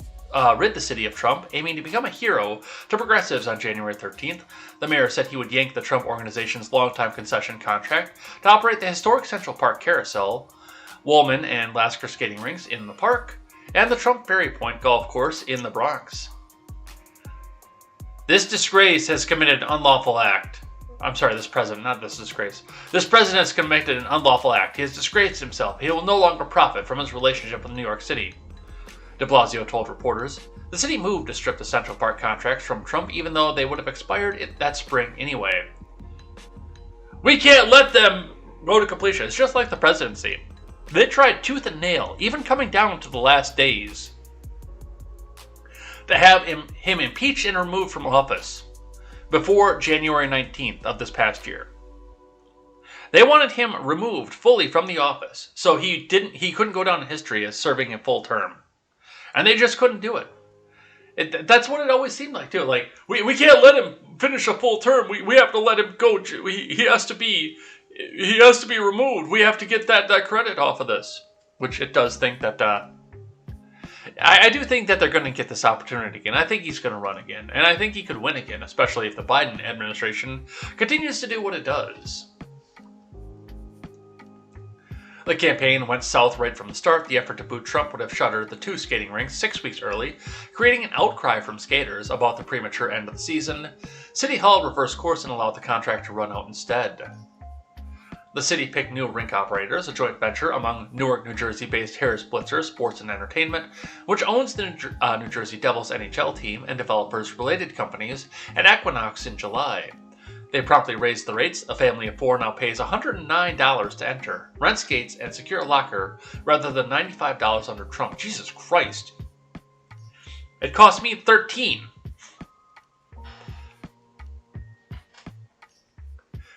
rid the city of Trump, aiming to become a hero to progressives on January 13th. The mayor said he would yank the Trump organization's longtime concession contract to operate the historic Central Park Carousel, Woolman and Lasker skating rinks in the park, and the Trump Ferry Point golf course in the Bronx. This disgrace has committed an unlawful act. I'm sorry, this president, not this disgrace. This president has committed an unlawful act. He has disgraced himself. He will no longer profit from his relationship with New York City, de Blasio told reporters. The city moved to strip the Central Park contracts from Trump, even though they would have expired that spring anyway. We can't let them go to completion. It's just like the presidency. They tried tooth and nail, even coming down to the last days, to have him impeached and removed from office before January 19th of this past year. They wanted him removed fully from the office, so he couldn't go down in history as serving a full term. And they just couldn't do it. That's what it always seemed like, too. Like, we can't let him finish a full term. We have to let him go. He has to be removed. We have to get that credit off of this. Which it does think that I do think that they're going to get this opportunity again. I think he's going to run again. And I think he could win again, especially if the Biden administration continues to do what it does. The campaign went south right from the start. The effort to boot Trump would have shuttered the 2 skating rinks 6 weeks early, creating an outcry from skaters about the premature end of the season. City Hall reversed course and allowed the contract to run out instead. The city picked new rink operators, a joint venture among Newark, New Jersey-based Harris Blitzer Sports and Entertainment, which owns the New Jersey Devils NHL team, and developers related companies, and Equinox in July. They promptly raised the rates. A family of 4 now pays $109 to enter, rent skates, and secure a locker rather than $95 under Trump. Jesus Christ. It cost me $13.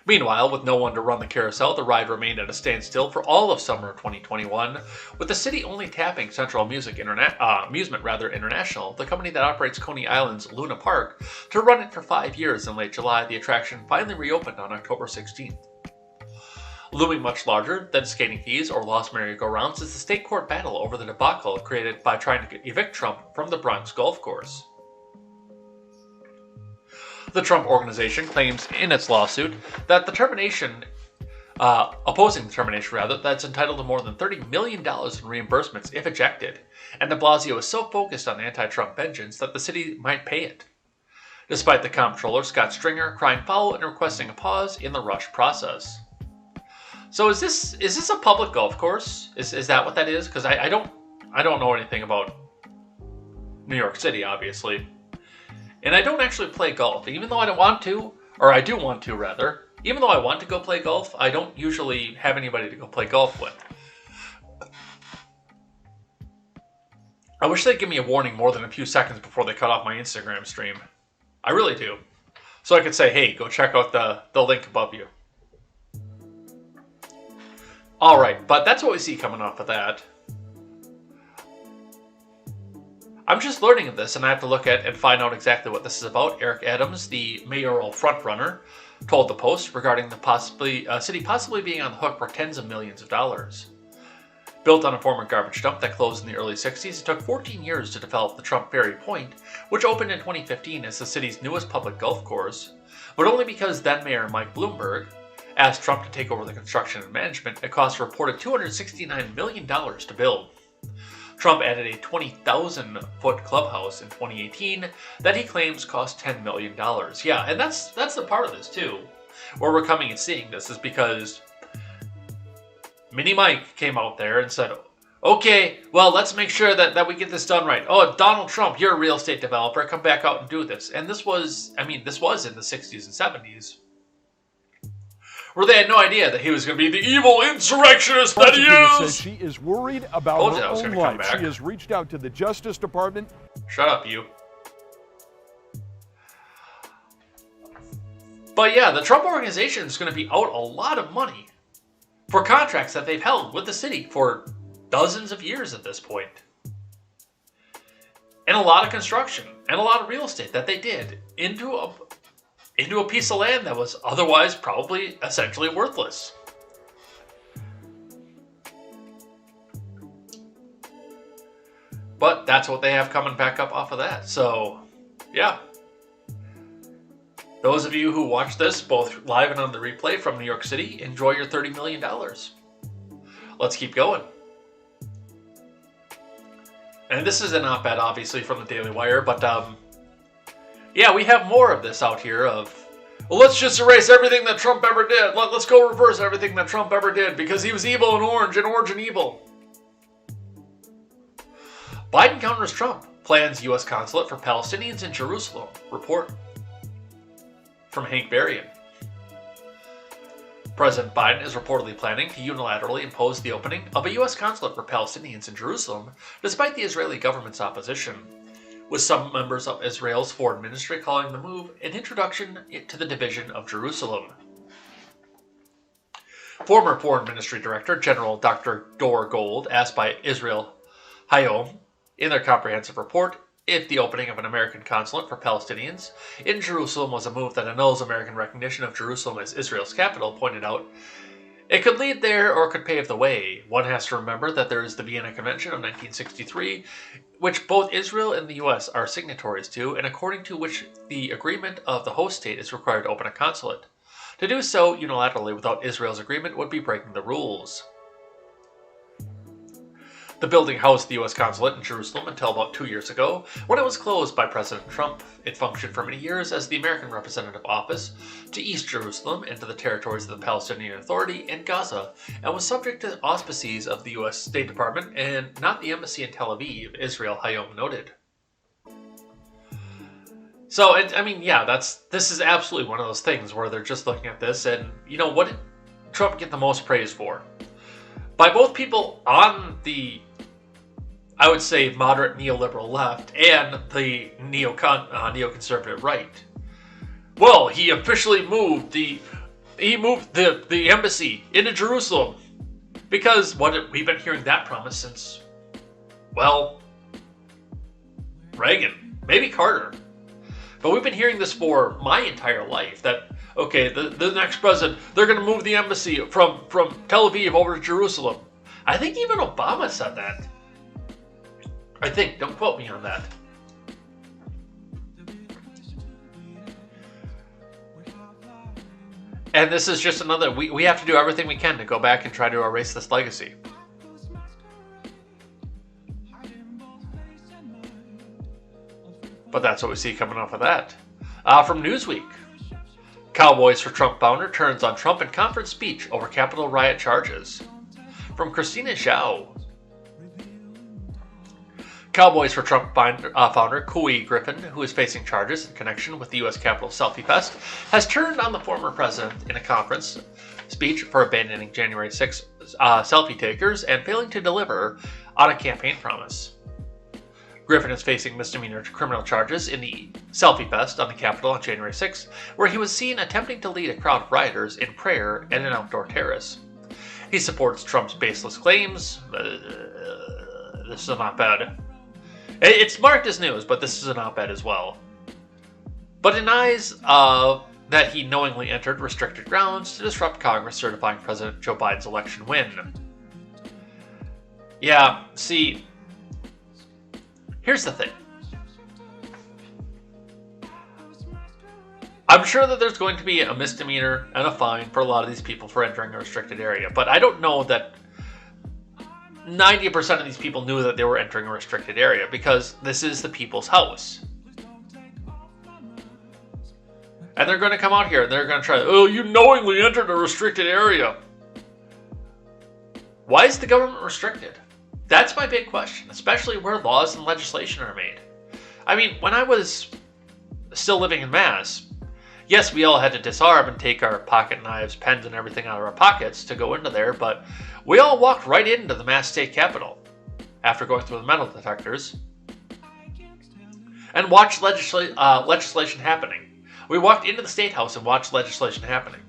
Meanwhile, with no one to run the carousel, the ride remained at a standstill for all of summer 2021, with the city only tapping Central Amusement International, the company that operates Coney Island's Luna Park, to run it for 5 years. In late July, the attraction finally reopened on October 16th. Looming much larger than skating fees or lost merry-go-rounds is the state court battle over the debacle created by trying to evict Trump from the Bronx golf course. The Trump Organization claims in its lawsuit that opposing the termination, that's entitled to more than $30 million in reimbursements if ejected, and de Blasio is so focused on anti-Trump vengeance that the city might pay it. Despite the comptroller, Scott Stringer, crying foul and requesting a pause in the rush process. So is this a public golf course? Is that what that is? Because I don't know anything about New York City, obviously. And I don't actually play golf, even though I don't want to, or I do want to rather. Even though I want to go play golf, I don't usually have anybody to go play golf with. I wish they'd give me a warning more than a few seconds before they cut off my Instagram stream. I really do. So I could say, hey, go check out the link above you. Alright, but that's what we see coming off of that. I'm just learning of this, and I have to look at and find out exactly what this is about. Eric Adams, the mayoral frontrunner, told the Post regarding the city possibly being on the hook for tens of millions of dollars. Built on a former garbage dump that closed in the early 60s, it took 14 years to develop the Trump Ferry Point, which opened in 2015 as the city's newest public golf course, but only because then-Mayor Mike Bloomberg asked Trump to take over the construction and management. It cost a reported $269 million to build. Trump added a 20,000-foot clubhouse in 2018 that he claims cost $10 million. Yeah, and that's the part of this, too. Where we're coming and seeing this is because Mini Mike came out there and said, okay, well, let's make sure that we get this done right. Oh, Donald Trump, you're a real estate developer. Come back out and do this. And this was in the 60s and 70s. Where they had no idea that he was going to be the evil insurrectionist that he is. Says she is worried about her own life. She has reached out to the Justice Department. Shut up, you. But yeah, the Trump Organization is going to be out a lot of money for contracts that they've held with the city for dozens of years at this point. And a lot of construction and a lot of real estate that they did into a piece of land that was otherwise probably essentially worthless. But that's what they have coming back up off of that. So, yeah. Those of you who watch this, both live and on the replay from New York City, enjoy your $30 million. Let's keep going. And this is an op-ed, obviously, from the Daily Wire, but yeah, we have more of this out here of, well, let's just erase everything that Trump ever did. Let's go reverse everything that Trump ever did because he was evil and orange and evil. Biden counters Trump. Plans U.S. consulate for Palestinians in Jerusalem. Report from Hank Berrien. President Biden is reportedly planning to unilaterally impose the opening of a U.S. consulate for Palestinians in Jerusalem, despite the Israeli government's opposition, with some members of Israel's foreign ministry calling the move an introduction to the division of Jerusalem. Former Foreign Ministry Director General Dr. Dor Gold asked by Israel Hayom in their comprehensive report if the opening of an American consulate for Palestinians in Jerusalem was a move that annuls American recognition of Jerusalem as Israel's capital. Pointed out It could lead there or it could pave the way. One has to remember that there is the Vienna Convention of 1963, which both Israel and the U.S. are signatories to, and according to which the agreement of the host state is required to open a consulate. To do so unilaterally without Israel's agreement would be breaking the rules. The building housed the U.S. consulate in Jerusalem until about 2 years ago, when it was closed by President Trump. It functioned for many years as the American representative office to East Jerusalem and to the territories of the Palestinian Authority and Gaza, and was subject to auspices of the U.S. State Department and not the embassy in Tel Aviv, Israel Hayom noted. So, this is absolutely one of those things where they're just looking at this and, what did Trump get the most praise for? By both people on the, I would say, moderate neoliberal left and the neoconservative right. Well, he officially moved the embassy into Jerusalem because we've been hearing that promise since, well, Reagan, maybe Carter. But we've been hearing this for my entire life that, okay, the next president, they're going to move the embassy from Tel Aviv over to Jerusalem. I think even Obama said that. I think. Don't quote me on that. And this is just another, we have to do everything we can to go back and try to erase this legacy. But that's what we see coming off of that. From Newsweek, Cowboys for Trump founder turns on Trump in conference speech over Capitol riot charges. From Christina Zhao, Cowboys for Trump founder Couy Griffin, who is facing charges in connection with the U.S. Capitol Selfie Fest, has turned on the former president in a conference speech for abandoning January 6 selfie takers and failing to deliver on a campaign promise. Griffin is facing misdemeanor criminal charges in the Selfie Fest on the Capitol on January 6, where he was seen attempting to lead a crowd of rioters in prayer and an outdoor terrace. He supports Trump's baseless claims. This is an op-ed. It's marked as news, but this is an op-ed as well. But denies that he knowingly entered restricted grounds to disrupt Congress certifying President Joe Biden's election win. Yeah, see, here's the thing. I'm sure that there's going to be a misdemeanor and a fine for a lot of these people for entering a restricted area, but I don't know that 90% of these people knew that they were entering a restricted area because this is the people's house. And they're going to come out here and they're going to try, oh, you knowingly entered a restricted area. Why is the government restricted? That's my big question, especially where laws and legislation are made. I mean, when I was still living in Mass, yes, we all had to disarm and take our pocket knives, pens, and everything out of our pockets to go into there, but we all walked right into the Mass State Capitol after going through the metal detectors and watched legislation happening. We walked into the State House and watched legislation happening.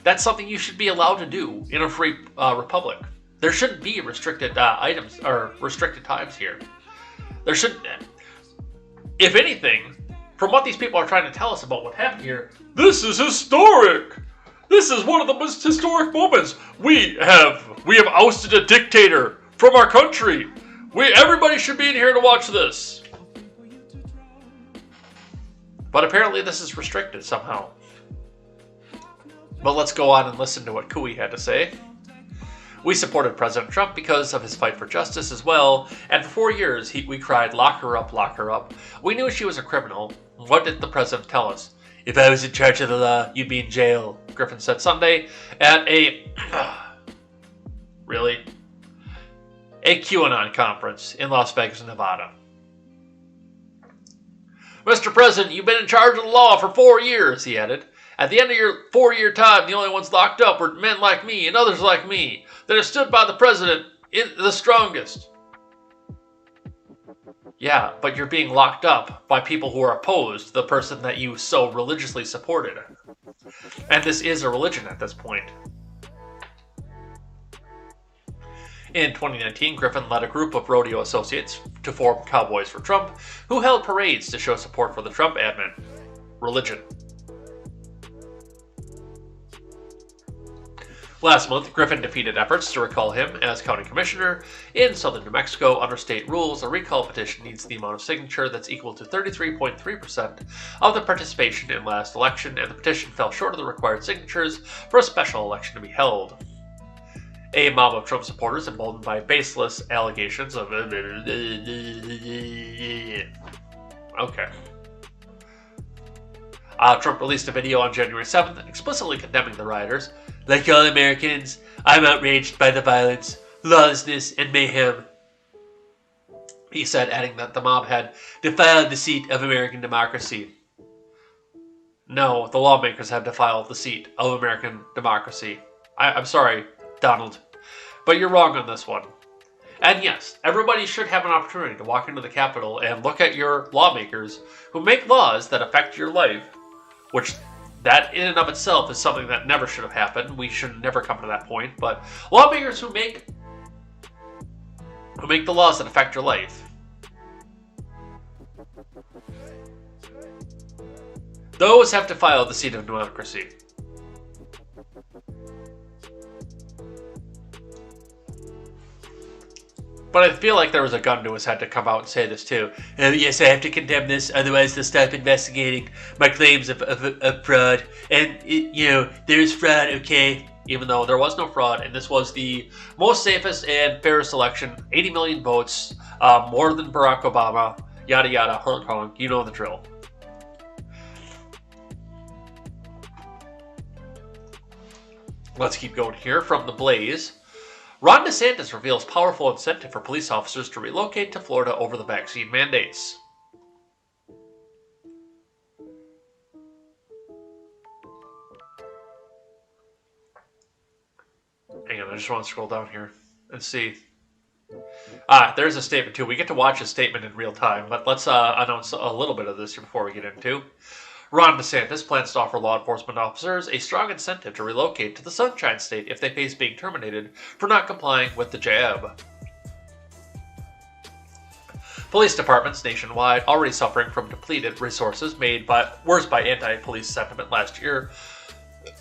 That's something you should be allowed to do in a free republic. There shouldn't be restricted items or restricted times here. There shouldn't. If anything, from what these people are trying to tell us about what happened here, this is historic. This is one of the most historic moments. We have ousted a dictator from our country. Everybody should be in here to watch this. But apparently this is restricted somehow. But let's go on and listen to what Couy had to say. We supported President Trump because of his fight for justice as well, and for 4 years we cried, lock her up, lock her up. We knew she was a criminal. What did the president tell us? If I was in charge of the law, you'd be in jail, Griffin said Sunday at a QAnon conference in Las Vegas, Nevada. Mr. President, you've been in charge of the law for 4 years, he added. At the end of your 4-year time, the only ones locked up were men like me and others like me that have stood by the president the strongest. Yeah, but you're being locked up by people who are opposed to the person that you so religiously supported. And this is a religion at this point. In 2019, Griffin led a group of rodeo associates to form Cowboys for Trump, who held parades to show support for the Trump admin. Religion. Last month, Griffin defeated efforts to recall him as county commissioner in southern New Mexico. Under state rules, a recall petition needs the amount of signature that's equal to 33.3% of the participation in last election, and the petition fell short of the required signatures for a special election to be held. A mob of Trump supporters, emboldened by baseless allegations of... Okay. Trump released a video on January 7th explicitly condemning the rioters. Like all Americans, I'm outraged by the violence, lawlessness, and mayhem, he said, adding that the mob had defiled the seat of American democracy. No, the lawmakers had defiled the seat of American democracy. I'm sorry, Donald, but you're wrong on this one. And yes, everybody should have an opportunity to walk into the Capitol and look at your lawmakers who make laws that affect your life, which that in and of itself is something that never should have happened. We should never come to that point. But lawmakers who make the laws that affect your life, those have defiled the seat of democracy. But I feel like there was a gun to his head to come out and say this too. Yes, I have to condemn this, otherwise they'll stop investigating my claims of fraud. And, there's fraud, okay? Even though there was no fraud, and this was the most safest and fairest election. 80 million votes, more than Barack Obama, yada yada, honk honk, you know the drill. Let's keep going here from the Blaze. Ron DeSantis reveals powerful incentive for police officers to relocate to Florida over the vaccine mandates. Hang on, I just want to scroll down here and see. There's a statement too. We get to watch a statement in real time, but let's announce a little bit of this here before we get into. Ron DeSantis plans to offer law enforcement officers a strong incentive to relocate to the Sunshine State if they face being terminated for not complying with the jab. Police departments nationwide, already suffering from depleted resources made worse by anti-police sentiment last year,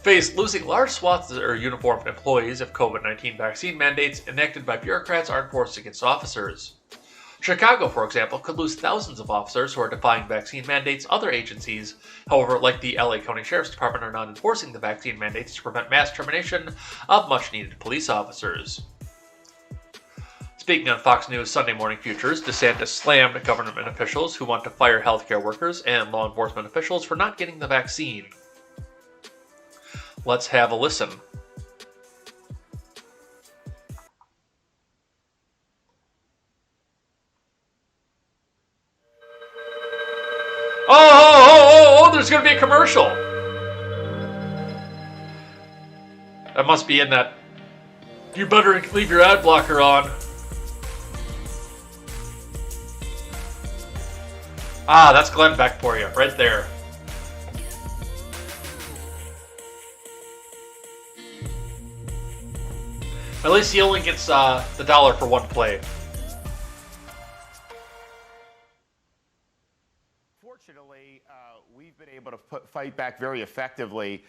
face losing large swaths of their uniformed employees if COVID-19 vaccine mandates enacted by bureaucrats are enforced against officers. Chicago, for example, could lose thousands of officers who are defying vaccine mandates. Other agencies, however, like the LA County Sheriff's Department, are not enforcing the vaccine mandates to prevent mass termination of much-needed police officers. Speaking on Fox News Sunday Morning Futures, DeSantis slammed government officials who want to fire healthcare workers and law enforcement officials for not getting the vaccine. Let's have a listen. Oh, there's going to be a commercial. That must be in that. You better leave your ad blocker on. That's Glenn Beck for you, right there. At least he only gets the $1 for one play. Fortunately, we've been able to fight back very effectively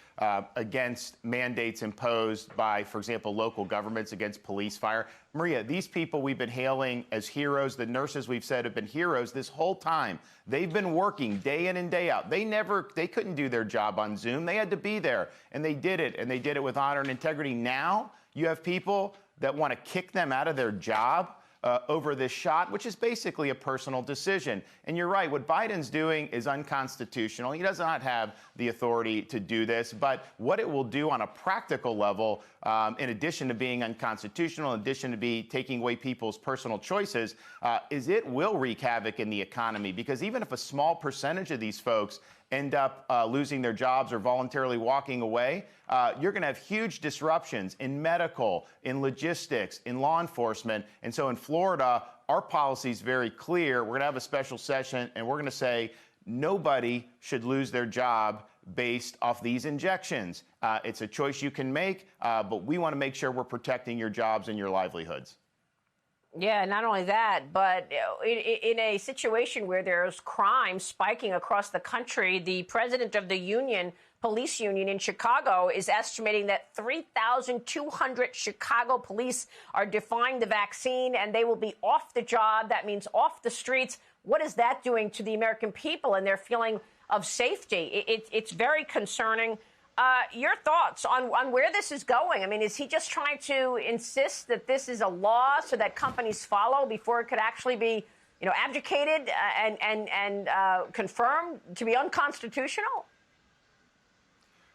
against mandates imposed by, for example, local governments against police fire. Maria, these people we've been hailing as heroes, the nurses we've said have been heroes this whole time. They've been working day in and day out. They couldn't do their job on Zoom. They had to be there, and they did it, and they did it with honor and integrity. Now you have people that want to kick them out of their job over this shot, which is basically a personal decision. And you're right, what Biden's doing is unconstitutional. He does not have the authority to do this, but what it will do on a practical level, in addition to being unconstitutional, in addition to be taking away people's personal choices, is it will wreak havoc in the economy. Because even if a small percentage of these folks end up losing their jobs or voluntarily walking away, you're going to have huge disruptions in medical, in logistics, in law enforcement. And so in Florida, our policy is very clear. We're going to have a special session, and we're going to say nobody should lose their job based off these injections. It's a choice you can make, but we want to make sure we're protecting your jobs and your livelihoods. Yeah, not only that, but in a situation where there's crime spiking across the country, the president of the union police union in Chicago is estimating that 3,200 Chicago police are defying the vaccine, and they will be off the job. That means off the streets. What is that doing to the American people and their feeling of safety? It's very concerning. Your thoughts on where this is going? I mean, is he just trying to insist that this is a law so that companies follow before it could actually be, abdicated and confirmed to be unconstitutional?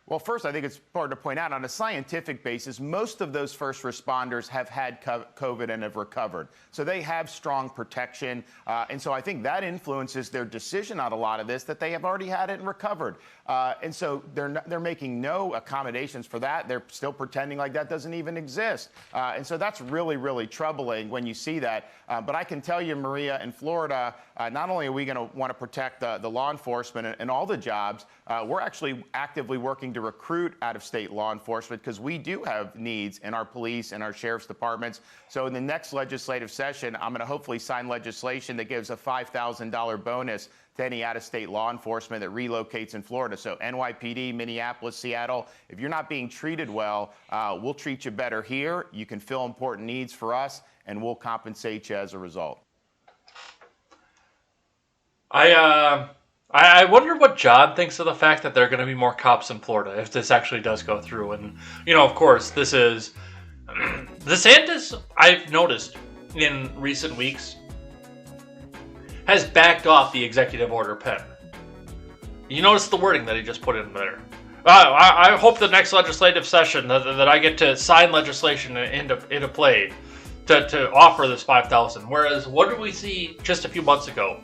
Well, first, I think it's important to point out, on a scientific basis, most of those first responders have had COVID and have recovered. So they have strong protection. And so I think that influences their decision on a lot of this, that they have already had it and recovered. And so they're making no accommodations for that. They're still pretending like that doesn't even exist. And so that's really, really troubling when you see that. But I can tell you, Maria, in Florida, not only are we going to want to protect the law enforcement and all the jobs, we're actually actively working to recruit out-of-state law enforcement because we do have needs in our police and our sheriff's departments. So in the next legislative session, I'm going to hopefully sign legislation that gives a $5,000 bonus to any out-of-state law enforcement that relocates in Florida. So NYPD, Minneapolis, Seattle, if you're not being treated well, we'll treat you better here. You can fill important needs for us, and we'll compensate you as a result. I wonder what John thinks of the fact that there are going to be more cops in Florida if this actually does go through. And, of course, this is... DeSantis, I've noticed in recent weeks, has backed off the executive order pen. You notice the wording that he just put in there. I hope the next legislative session that I get to sign legislation into play to offer this $5,000. Whereas, what did we see just a few months ago?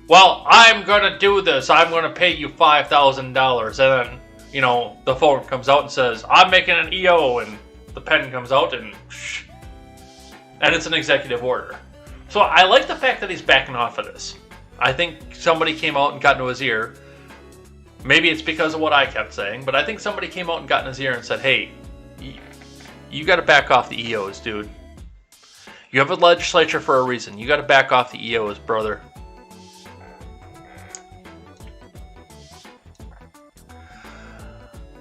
Well, I'm going to do this. I'm going to pay you $5,000. And then, the phone comes out and says, I'm making an EO. And the pen comes out and it's an executive order. So I like the fact that he's backing off of this. I think somebody came out and got into his ear. Maybe it's because of what I kept saying, but I think somebody came out and got in his ear and said, hey, you got to back off the EOs, dude. You have a legislature for a reason. You got to back off the EOs, brother.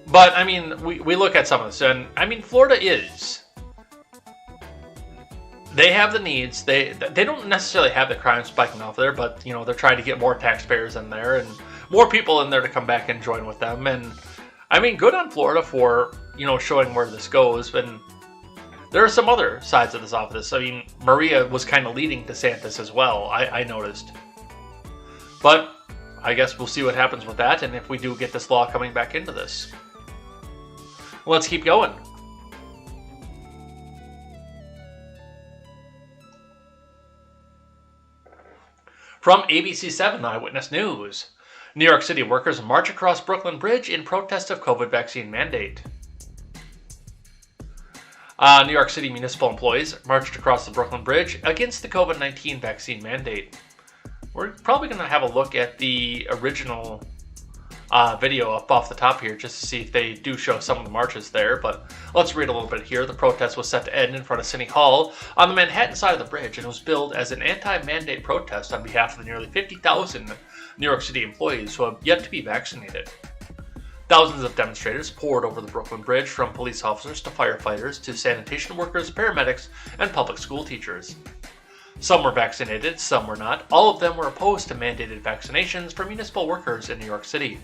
But, I mean, we look at some of this, and, I mean, Florida is. They have the needs. They don't necessarily have the crime spiking off there, but, they're trying to get more taxpayers in there and more people in there to come back and join with them. And, I mean, good on Florida for, showing where this goes. And there are some other sides of this office. I mean, Maria was kind of leading DeSantis as well, I noticed. But I guess we'll see what happens with that and if we do get this law coming back into this. Let's keep going. From ABC7 Eyewitness News, New York City workers march across Brooklyn Bridge in protest of COVID vaccine mandate. New York City municipal employees marched across the Brooklyn Bridge against the COVID-19 vaccine mandate. We're probably going to have a look at the original video up off the top here just to see if they do show some of the marches there, but let's read a little bit here. The protest was set to end in front of City Hall on the Manhattan side of the bridge and was billed as an anti-mandate protest on behalf of the nearly 50,000 New York City employees who have yet to be vaccinated. Thousands of demonstrators poured over the Brooklyn Bridge, from police officers to firefighters to sanitation workers, paramedics, and public school teachers. Some were vaccinated, some were not. All of them were opposed to mandated vaccinations for municipal workers in New York City.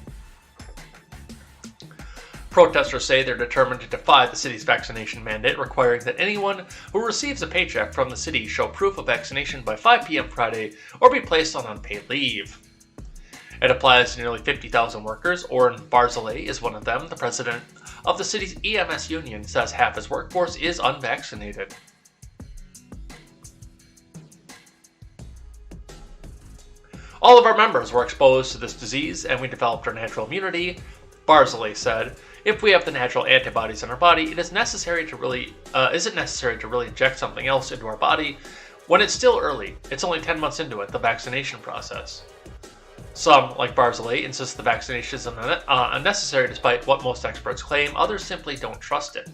Protesters say they're determined to defy the city's vaccination mandate, requiring that anyone who receives a paycheck from the city show proof of vaccination by 5 p.m. Friday or be placed on unpaid leave. It applies to nearly 50,000 workers. Orrin Barzilay is one of them. The president of the city's EMS union says half his workforce is unvaccinated. All of our members were exposed to this disease and we developed our natural immunity, Barzilay said. If we have the natural antibodies in our body, isn't necessary to really inject something else into our body when it's still early. It's only 10 months into it, the vaccination process. Some, like Barzilay, insist the vaccination is unnecessary despite what most experts claim. Others simply don't trust it.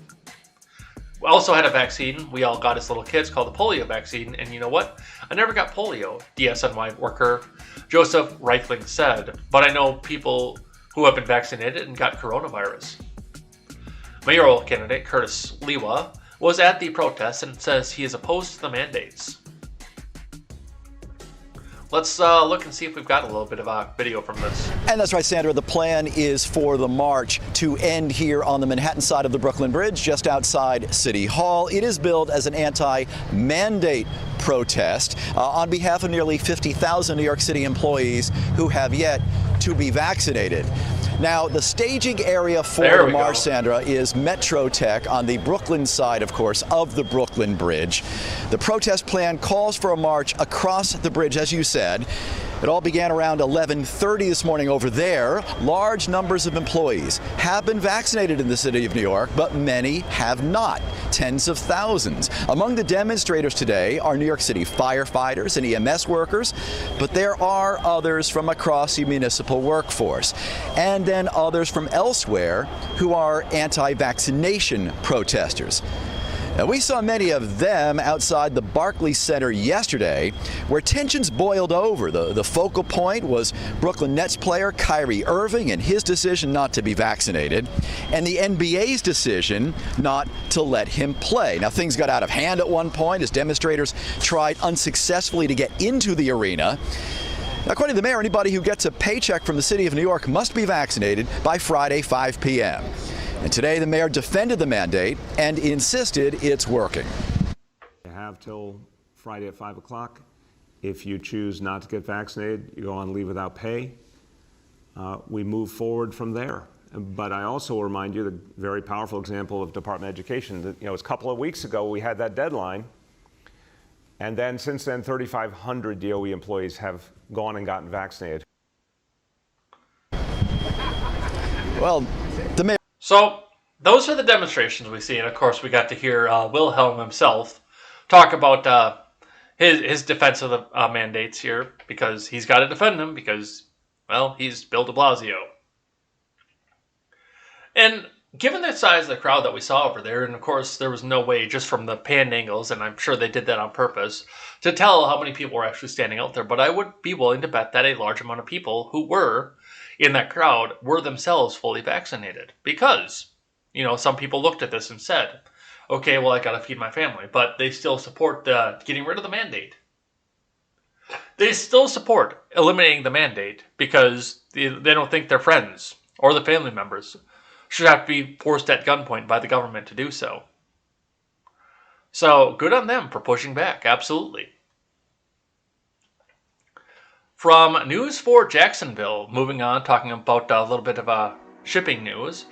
We also had a vaccine we all got as little kids called the polio vaccine, and you know what? I never got polio, DSNY worker Joseph Reichling said, but I know people who have been vaccinated and got coronavirus. Mayoral candidate Curtis Lewa was at the protest and says he is opposed to the mandates. Let's look and see if we've got a little bit of a video from this. And that's right, Sandra. The plan is for the march to end here on the Manhattan side of the Brooklyn Bridge, just outside City Hall. It is billed as an anti-mandate protest on behalf of nearly 50,000 New York City employees who have yet to be vaccinated. Now, the staging area for the march, Sandra, is Metro Tech on the Brooklyn side, of course, of the Brooklyn Bridge. The protest plan calls for a march across the bridge, as you said. It all began around 11:30 this morning over there. Large numbers of employees have been vaccinated in the city of New York, but many have not. Tens of thousands. Among the demonstrators today are New York City firefighters and EMS workers, but there are others from across the municipal workforce, and then others from elsewhere who are anti-vaccination protesters. Now, we saw many of them outside the Barclays Center yesterday, where tensions boiled over. The focal point was Brooklyn Nets player Kyrie Irving and his decision not to be vaccinated, and the NBA's decision not to let him play. Now, things got out of hand at one point as demonstrators tried unsuccessfully to get into the arena. According to the mayor, anybody who gets a paycheck from the city of New York must be vaccinated by Friday, 5 p.m. And today, the mayor defended the mandate and insisted it's working. You have till Friday at 5 o'clock. If you choose not to get vaccinated, you go on leave without pay. We move forward from there. But I also will remind you the very powerful example of Department of Education. That, it was a couple of weeks ago we had that deadline. And then since then, 3,500 DOE employees have gone and gotten vaccinated. Well, the mayor. So those are the demonstrations we see, and of course we got to hear Wilhelm himself talk about his defense of the mandates here, because he's got to defend them because, well, he's Bill de Blasio. And given the size of the crowd that we saw over there, and of course there was no way just from the panned angles, and I'm sure they did that on purpose, to tell how many people were actually standing out there, but I would be willing to bet that a large amount of people who were in that crowd were themselves fully vaccinated, because, some people looked at this and said, okay, well, I got to feed my family, but they still support getting rid of the mandate. They still support eliminating the mandate because they don't think their friends or the family members should have to be forced at gunpoint by the government to do so. So good on them for pushing back, absolutely. From News for Jacksonville, moving on, talking about a little bit of shipping news.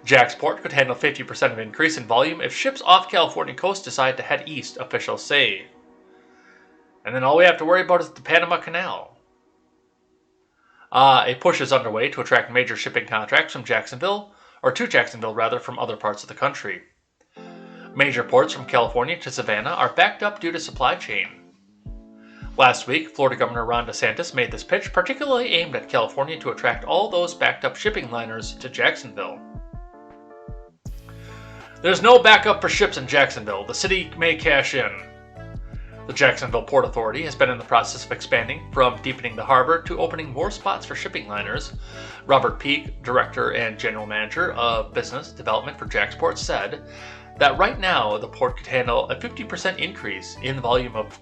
Jacksport could handle 50% of increase in volume if ships off California coast decide to head east, officials say. And then all we have to worry about is the Panama Canal. A push is underway to attract major shipping contracts from Jacksonville, or to Jacksonville rather, from other parts of the country. Major ports from California to Savannah are backed up due to supply chain. Last week, Florida Governor Ron DeSantis made this pitch particularly aimed at California to attract all those backed up shipping liners to Jacksonville. There's no backup for ships in Jacksonville. The city may cash in. The Jacksonville Port Authority has been in the process of expanding, from deepening the harbor to opening more spots for shipping liners. Robert Peake, Director and General Manager of Business Development for Jacksport, said that right now the port could handle a 50% increase in the volume of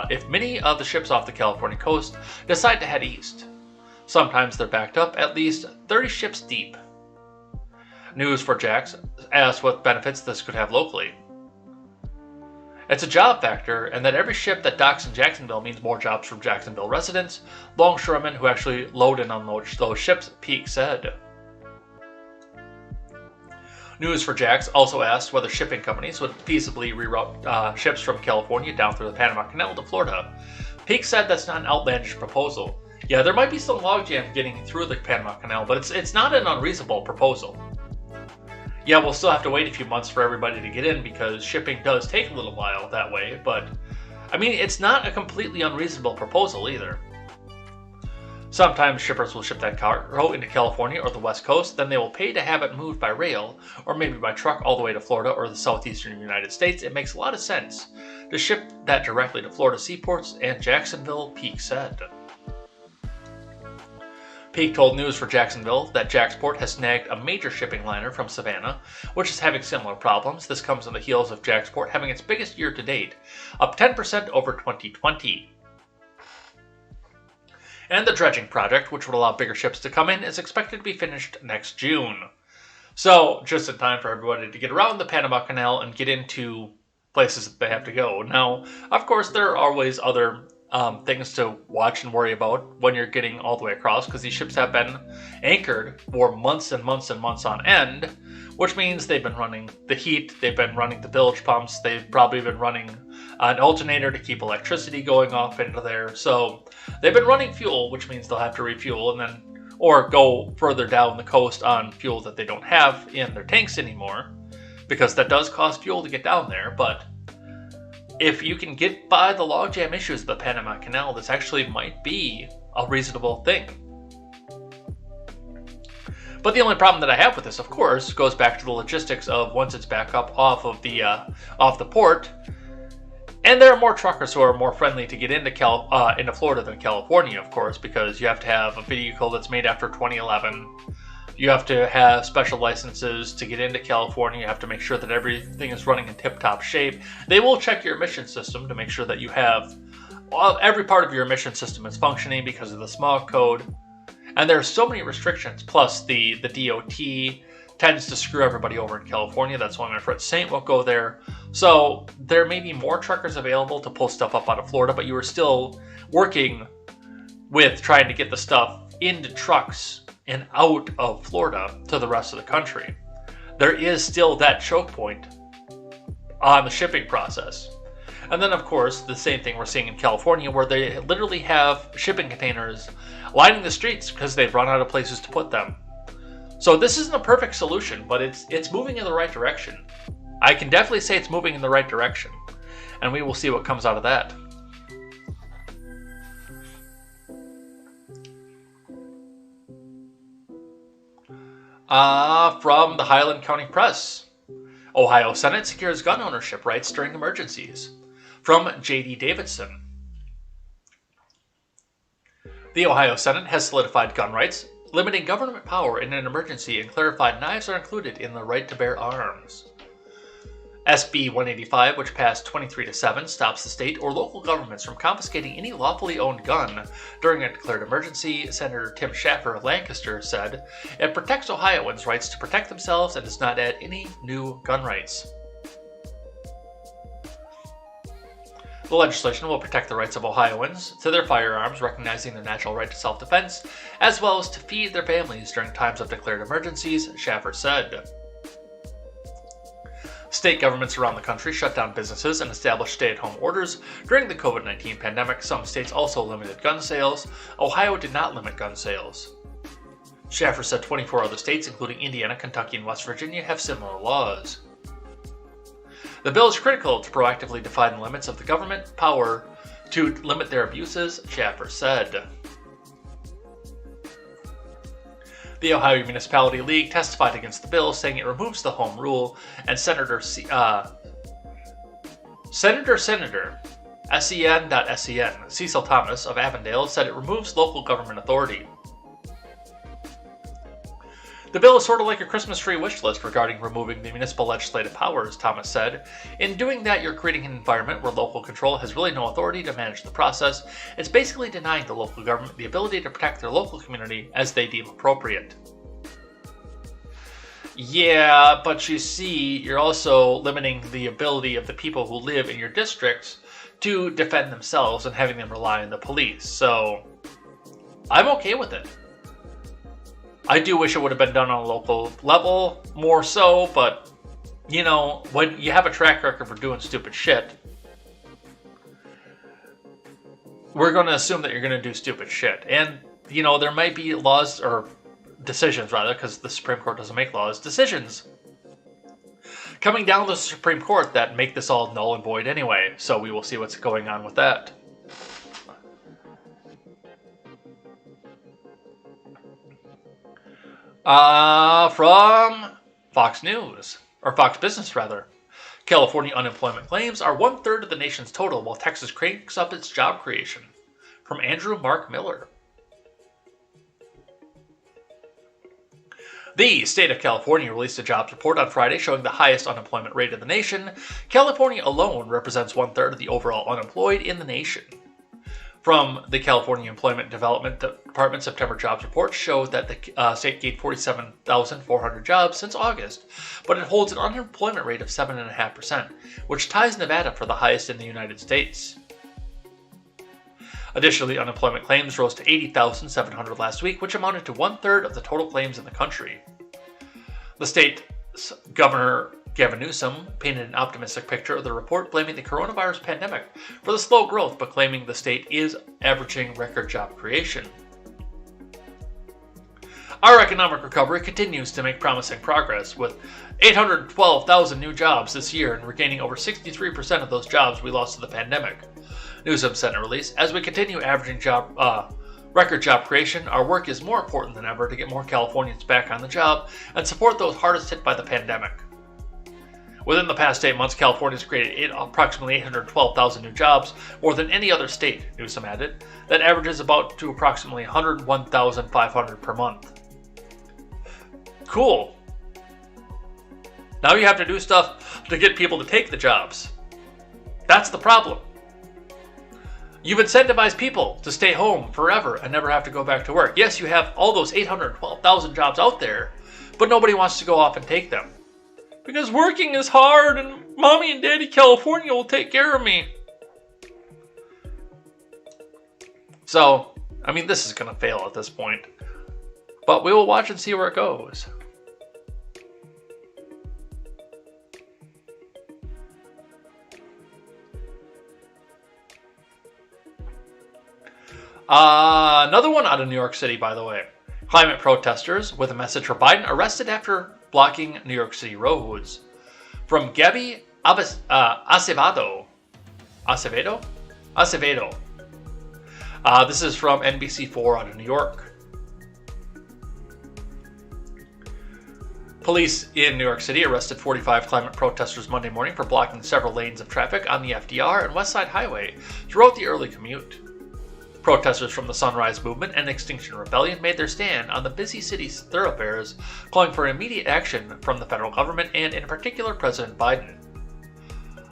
if many of the ships off the California coast decide to head east. Sometimes they're backed up at least 30 ships deep. News for Jacks asked what benefits this could have locally. It's a job factor, and that every ship that docks in Jacksonville means more jobs from Jacksonville residents, longshoremen who actually load and unload those ships, Peake said. News for Jacks also asked whether shipping companies would feasibly reroute ships from California down through the Panama Canal to Florida. Peake said that's not an outlandish proposal. Yeah, there might be some logjam getting through the Panama Canal, but it's not an unreasonable proposal. Yeah, we'll still have to wait a few months for everybody to get in because shipping does take a little while that way, but I mean, it's not a completely unreasonable proposal either. Sometimes shippers will ship that cargo into California or the West Coast, then they will pay to have it moved by rail or maybe by truck all the way to Florida or the southeastern United States. It makes a lot of sense to ship that directly to Florida seaports and Jacksonville, Peake said. Peak told News for Jacksonville that Jacksport has snagged a major shipping liner from Savannah, which is having similar problems. This comes on the heels of Jacksport having its biggest year to date, up 10% over 2020. And the dredging project, which would allow bigger ships to come in, is expected to be finished next June. So, just in time for everybody to get around the Panama Canal and get into places that they have to go. Now, of course, there are always other things to watch and worry about when you're getting all the way across, because these ships have been anchored for months and months and months on end, which means they've been running the heat, they've been running the bilge pumps, they've probably been running an alternator to keep electricity going off into there. So they've been running fuel, which means they'll have to refuel and then or go further down the coast on fuel that they don't have in their tanks anymore, because that does cost fuel to get down there. But if you can get by the logjam issues of the Panama Canal, this actually might be a reasonable thing. But the only problem that I have with this, of course, goes back to the logistics of once it's back up off the port, and there are more truckers who are more friendly to get into Florida than California, of course, because you have to have a vehicle that's made after 2011. You have to have special licenses to get into California. You have to make sure that everything is running in tip-top shape. They will check your emission system to make sure that you have every part of your emission system is functioning because of the smog code. And there are so many restrictions, plus the DOT tends to screw everybody over in California. That's why my friend Saint won't go there. So there may be more truckers available to pull stuff up out of Florida, but you are still working with trying to get the stuff into trucks and out of Florida to the rest of the country. There is still that choke point on the shipping process. And then, of course, the same thing we're seeing in California, where they literally have shipping containers lining the streets because they've run out of places to put them. So this isn't a perfect solution, but it's moving in the right direction. I can definitely say it's moving in the right direction, and we will see what comes out of that. From the Highland County Press, Ohio Senate secures gun ownership rights during emergencies. From J.D. Davidson. The Ohio Senate has solidified gun rights, limiting government power in an emergency, and clarified knives are included in the right to bear arms. SB 185, which passed 23-7, stops the state or local governments from confiscating any lawfully owned gun during a declared emergency. Senator Tim Schaffer of Lancaster said it protects Ohioans' rights to protect themselves and does not add any new gun rights. The legislation will protect the rights of Ohioans to their firearms, recognizing their natural right to self-defense, as well as to feed their families during times of declared emergencies, Schaffer said. State governments around the country shut down businesses and established stay-at-home orders during the COVID-19 pandemic. Some states also limited gun sales. Ohio did not limit gun sales. Schaffer said 24 other states, including Indiana, Kentucky, and West Virginia, have similar laws. The bill is critical to proactively define the limits of the government power to limit their abuses, Schaffer said. The Ohio Municipality League testified against the bill, saying it removes the home rule, and Senator SEN.SEN Cecil Thomas of Avondale said it removes local government authority. The bill is sort of like a Christmas tree wish list regarding removing the municipal legislative powers, Thomas said. In doing that, you're creating an environment where local control has really no authority to manage the process. It's basically denying the local government the ability to protect their local community as they deem appropriate. Yeah, but you see, you're also limiting the ability of the people who live in your districts to defend themselves and having them rely on the police. So, I'm okay with it. I do wish it would have been done on a local level, more so, but, you know, when you have a track record for doing stupid shit, we're going to assume that you're going to do stupid shit. And, you know, there might be laws, or decisions, rather, because the Supreme Court doesn't make laws, decisions coming down the Supreme Court that make this all null and void anyway, so we will see what's going on with that. From Fox News, or Fox Business rather. California unemployment claims are 1/3 of the nation's total, while Texas cranks up its job creation. From Andrew Mark Miller. The state of California released a jobs report on Friday showing the highest unemployment rate in the nation. California alone represents 1/3 of the overall unemployed in the nation. From the California Employment Development Department September jobs report showed that the state gained 47,400 jobs since August, but it holds an unemployment rate of 7.5%, which ties Nevada for the highest in the United States. Additionally, unemployment claims rose to 80,700 last week, which amounted to 1/3 of the total claims in the country. The state's Governor Gavin Newsom painted an optimistic picture of the report, blaming the coronavirus pandemic for the slow growth, but claiming the state is averaging record job creation. Our economic recovery continues to make promising progress, with 812,000 new jobs this year and regaining over 63% of those jobs we lost to the pandemic. Newsom sent a release. As we continue averaging record job creation, our work is more important than ever to get more Californians back on the job and support those hardest hit by the pandemic. Within the past 8 months, California has created approximately 812,000 new jobs, more than any other state, Newsom added. That averages about to approximately 101,500 per month. Cool. Now you have to do stuff to get people to take the jobs. That's the problem. You've incentivized people to stay home forever and never have to go back to work. Yes, you have all those 812,000 jobs out there, but nobody wants to go off and take them. Because working is hard and Mommy and Daddy California will take care of me. So, I mean, this is going to fail at this point. But we will watch and see where it goes. Another one out of New York City, by the way. Climate protesters with a message for Biden arrested after blocking New York City roads. From Gabby Acevedo. This is from NBC4 out of New York. Police in New York City arrested 45 climate protesters Monday morning for blocking several lanes of traffic on the FDR and West Side Highway throughout the early commute. Protesters from the Sunrise Movement and Extinction Rebellion made their stand on the busy city's thoroughfares, calling for immediate action from the federal government and, in particular, President Biden.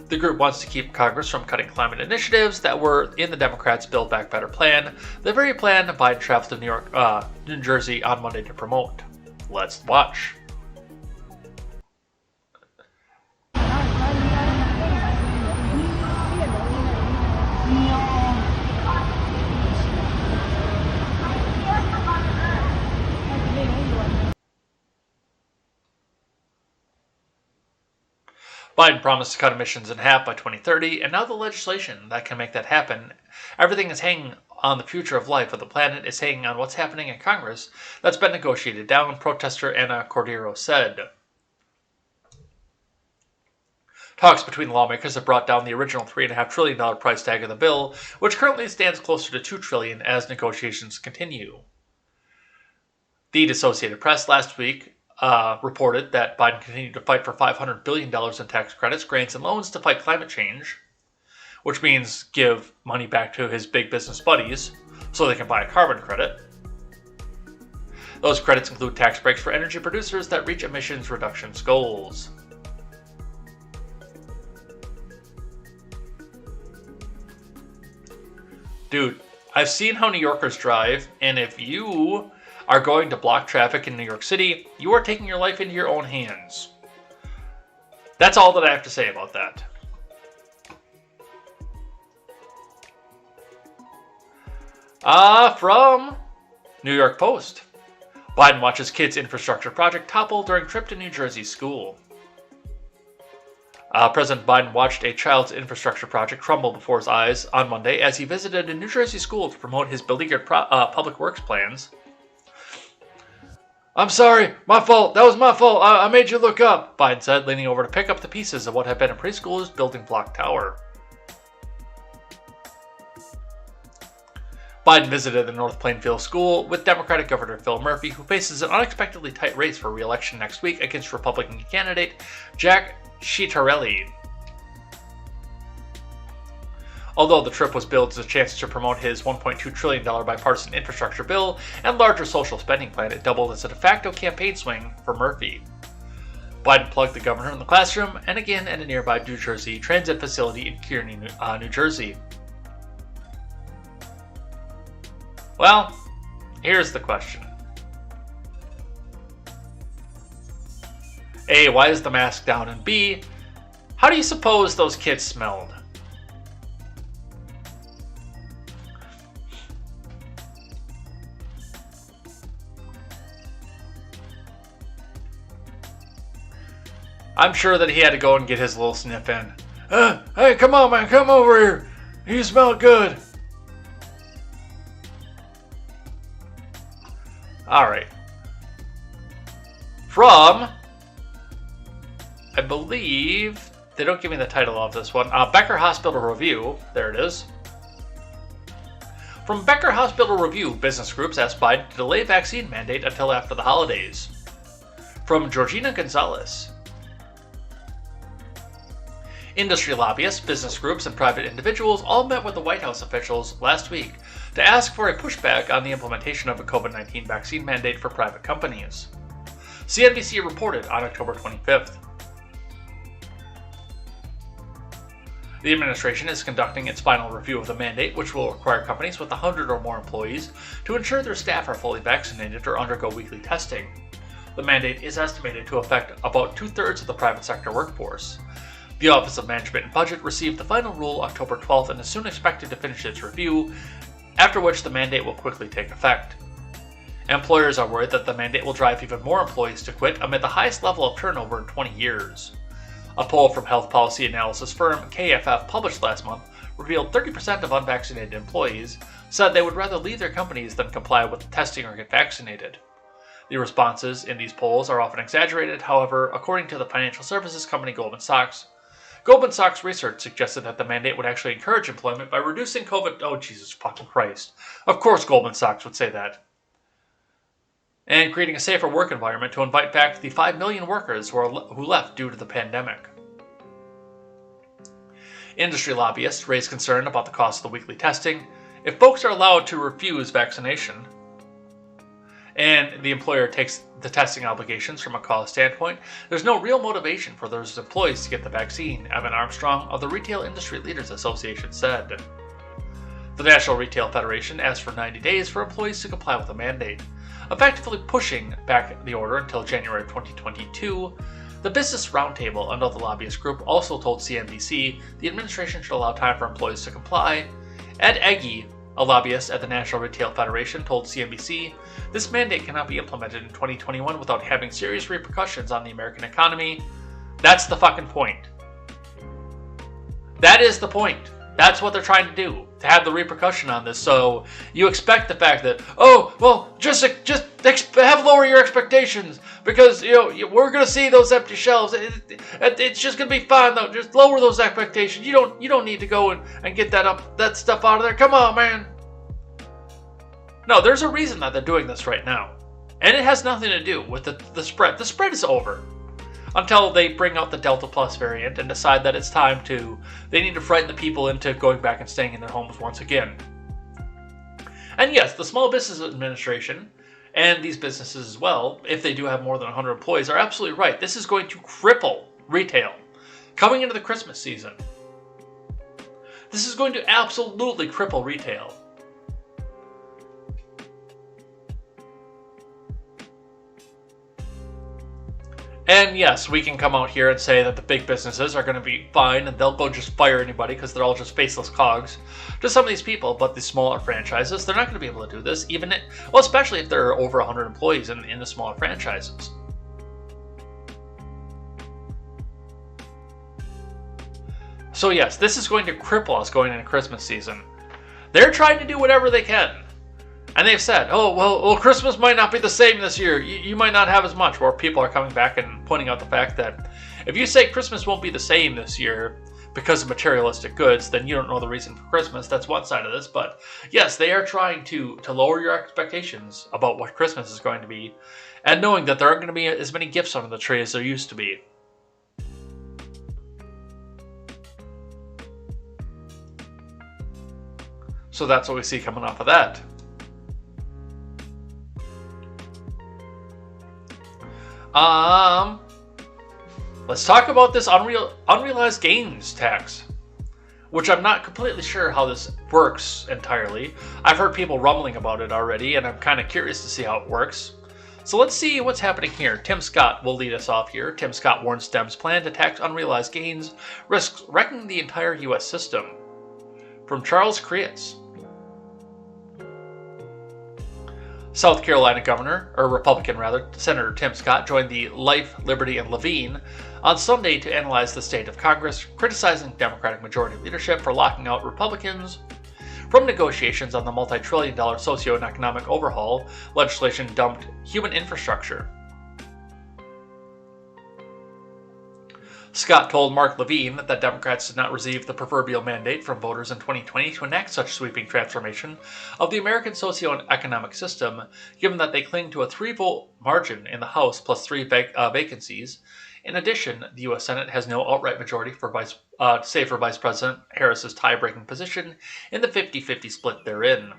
The group wants to keep Congress from cutting climate initiatives that were in the Democrats' Build Back Better plan, the very plan Biden traveled to New Jersey on Monday to promote. Let's watch. Biden promised to cut emissions in half by 2030, and now the legislation that can make that happen. Everything is hanging on the future of life of the planet is hanging on what's happening in Congress that's been negotiated down, protester Anna Cordero said. Talks between the lawmakers have brought down the original $3.5 trillion price tag of the bill, which currently stands closer to $2 trillion as negotiations continue. The Associated Press last week reported that Biden continued to fight for $500 billion in tax credits, grants, and loans to fight climate change, which means give money back to his big business buddies so they can buy a carbon credit. Those credits include tax breaks for energy producers that reach emissions reductions goals. Dude, I've seen how New Yorkers drive, and if you are going to block traffic in New York City, you are taking your life into your own hands. That's all that I have to say about that. From New York Post. Biden watches kids' infrastructure project topple during trip to New Jersey school. President Biden watched a child's infrastructure project crumble before his eyes on Monday as he visited a New Jersey school to promote his beleaguered public works plans. "I'm sorry, my fault, that was my fault, I made you look up," Biden said, leaning over to pick up the pieces of what had been a preschooler's building block tower. Biden visited the North Plainfield School with Democratic Governor Phil Murphy, who faces an unexpectedly tight race for re-election next week against Republican candidate Jack Ciattarelli. although the trip was billed as a chance to promote his $1.2 trillion bipartisan infrastructure bill and larger social spending plan, it doubled as a de facto campaign swing for Murphy. Biden plugged the governor in the classroom and again at a nearby New Jersey transit facility in Kearney, New Jersey. Well, here's the question. A, why is the mask down? And B, how do you suppose those kids smelled? I'm sure that he had to go and get his little sniff in. Hey, come on, man, come over here. You smell good. All right. From, I believe, they don't give me the title of this one. Becker Hospital Review. There it is. From Becker Hospital Review, business groups asked Biden to delay vaccine mandate until after the holidays. From Georgina Gonzalez. Industry lobbyists, business groups, and private individuals all met with the White House officials last week to ask for a pushback on the implementation of a COVID-19 vaccine mandate for private companies. CNBC reported on October 25th. The administration is conducting its final review of the mandate, which will require companies with 100 or more employees to ensure their staff are fully vaccinated or undergo weekly testing. The mandate is estimated to affect about 2/3 of the private sector workforce. The Office of Management and Budget received the final rule October 12th and is soon expected to finish its review, after which the mandate will quickly take effect. Employers are worried that the mandate will drive even more employees to quit amid the highest level of turnover in 20 years. A poll from health policy analysis firm KFF published last month revealed 30% of unvaccinated employees said they would rather leave their companies than comply with testing or get vaccinated. The responses in these polls are often exaggerated, however, according to the financial services company Goldman Sachs research suggested that the mandate would actually encourage employment by reducing COVID. Oh, Jesus fucking Christ. Of course Goldman Sachs would say that. And creating a safer work environment to invite back the 5 million workers who left due to the pandemic. Industry lobbyists raised concern about the cost of the weekly testing. If folks are allowed to refuse vaccination, and the employer takes the testing obligations from a cost standpoint, there's no real motivation for those employees to get the vaccine, Evan Armstrong of the Retail Industry Leaders Association said. The National Retail Federation asked for 90 days for employees to comply with the mandate, effectively pushing back the order until January 2022. The Business Roundtable, another lobbyist group, also told CNBC the administration should allow time for employees to comply. Ed Egge, a lobbyist at the National Retail Federation, told CNBC, this mandate cannot be implemented in 2021 without having serious repercussions on the American economy. That's the fucking point. That is the point. That's what they're trying to do, to have the repercussion on this. So you expect the fact that, oh, well, just have lower your expectations because, you know, we're going to see those empty shelves. It's just going to be fine, though. Just lower those expectations. You don't need to go and get that stuff out of there. Come on, man. No, there's a reason that they're doing this right now. And it has nothing to do with the spread. The spread is over. Until they bring out the Delta Plus variant and decide that it's time they need to frighten the people into going back and staying in their homes once again. And yes, the Small Business Administration and these businesses as well, if they do have more than 100 employees, are absolutely right. This is going to cripple retail coming into the Christmas season. This is going to absolutely cripple retail. And yes, we can come out here and say that the big businesses are going to be fine and they'll go just fire anybody because they're all just faceless cogs to some of these people. But the smaller franchises, they're not going to be able to do this, especially if there are over 100 employees in the smaller franchises. So yes, this is going to cripple us going into Christmas season. They're trying to do whatever they can. And they've said, oh, well, Christmas might not be the same this year. You might not have as much. Where people are coming back and pointing out the fact that if you say Christmas won't be the same this year because of materialistic goods, then you don't know the reason for Christmas. That's one side of this. But yes, they are trying to lower your expectations about what Christmas is going to be and knowing that there aren't going to be as many gifts under the tree as there used to be. So that's what we see coming off of that. Let's talk about this unrealized gains tax, which I'm not completely sure how this works entirely. I've heard people rumbling about it already, and I'm kind of curious to see how it works. So let's see what's happening here. Tim Scott will lead us off here. Tim Scott warns Dems' plan to tax unrealized gains risks wrecking the entire U.S. system. From Charles Creas. South Carolina Republican Senator Tim Scott joined the Life, Liberty, and Levine on Sunday to analyze the state of Congress, criticizing Democratic majority leadership for locking out Republicans from negotiations on the multi-trillion-dollar socioeconomic overhaul legislation dumped human infrastructure. Scott told Mark Levine that Democrats did not receive the proverbial mandate from voters in 2020 to enact such sweeping transformation of the American socioeconomic system, given that they cling to a 3-vote margin in the House plus 3 vacancies. In addition, the U.S. Senate has no outright majority for Vice President Harris's tie-breaking position in the 50-50 split therein.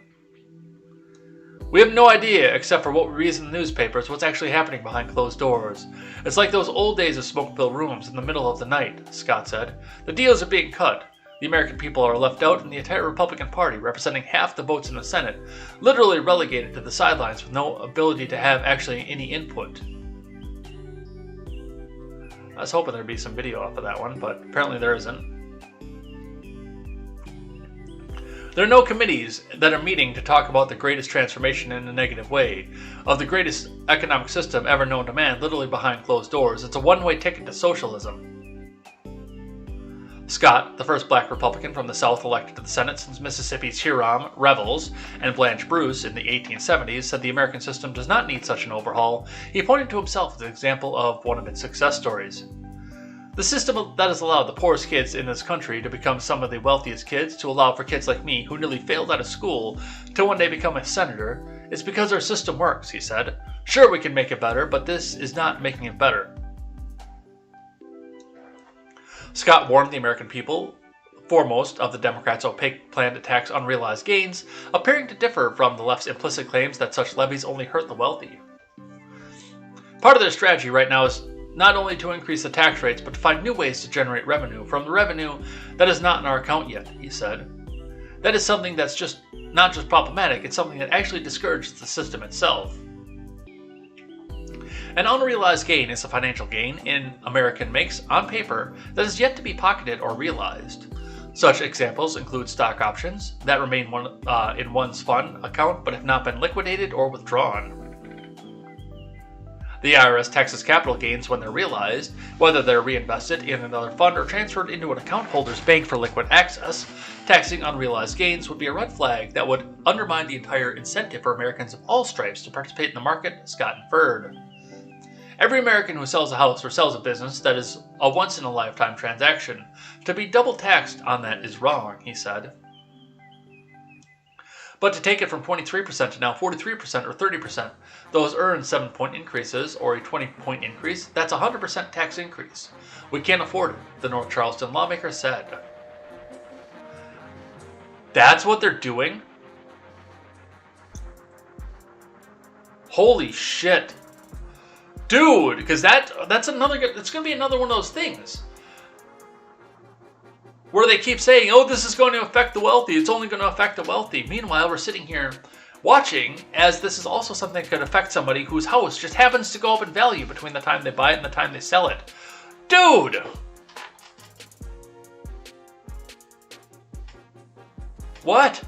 We have no idea, except for what we read in the newspapers, what's actually happening behind closed doors. It's like those old days of smoke-filled rooms in the middle of the night, Scott said. The deals are being cut. The American people are left out, and the entire Republican Party, representing half the votes in the Senate, literally relegated to the sidelines with no ability to have actually any input. I was hoping there'd be some video off of that one, but apparently there isn't. There are no committees that are meeting to talk about the greatest transformation in a negative way, of the greatest economic system ever known to man, literally behind closed doors. It's a one-way ticket to socialism. Scott, the first black Republican from the South elected to the Senate since Mississippi's Hiram Revels and Blanche Bruce in the 1870s, said the American system does not need such an overhaul. He pointed to himself as an example of one of its success stories. The system that has allowed the poorest kids in this country to become some of the wealthiest kids, to allow for kids like me who nearly failed out of school to one day become a senator, is because our system works, he said. Sure, we can make it better, but this is not making it better. Scott warned the American people, foremost of the Democrats' opaque plan to tax unrealized gains, appearing to differ from the left's implicit claims that such levies only hurt the wealthy. Part of their strategy right now is not only to increase the tax rates, but to find new ways to generate revenue from the revenue that is not in our account yet, he said. That is something that's not just problematic, it's something that actually discourages the system itself. An unrealized gain is a financial gain in American makes on paper that is yet to be pocketed or realized. Such examples include stock options that remain in one's fund account but have not been liquidated or withdrawn. The IRS taxes capital gains when they're realized, whether they're reinvested in another fund or transferred into an account holder's bank for liquid access. Taxing unrealized gains would be a red flag that would undermine the entire incentive for Americans of all stripes to participate in the market, Scott inferred. Every American who sells a house or sells a business that is a once-in-a-lifetime transaction, to be double taxed on that is wrong, he said. But to take it from 23% to now 43% or 30%, those earn 7-point increases or a 20-point increase, that's a 100% tax increase. We can't afford it, the North Charleston lawmaker said. That's what they're doing? Holy shit. Dude, because that's another, it's going to be another one of those things where they keep saying, oh, this is going to affect the wealthy, it's only going to affect the wealthy. Meanwhile, we're sitting here watching as this is also something that could affect somebody whose house just happens to go up in value between the time they buy it and the time they sell it. Dude! What?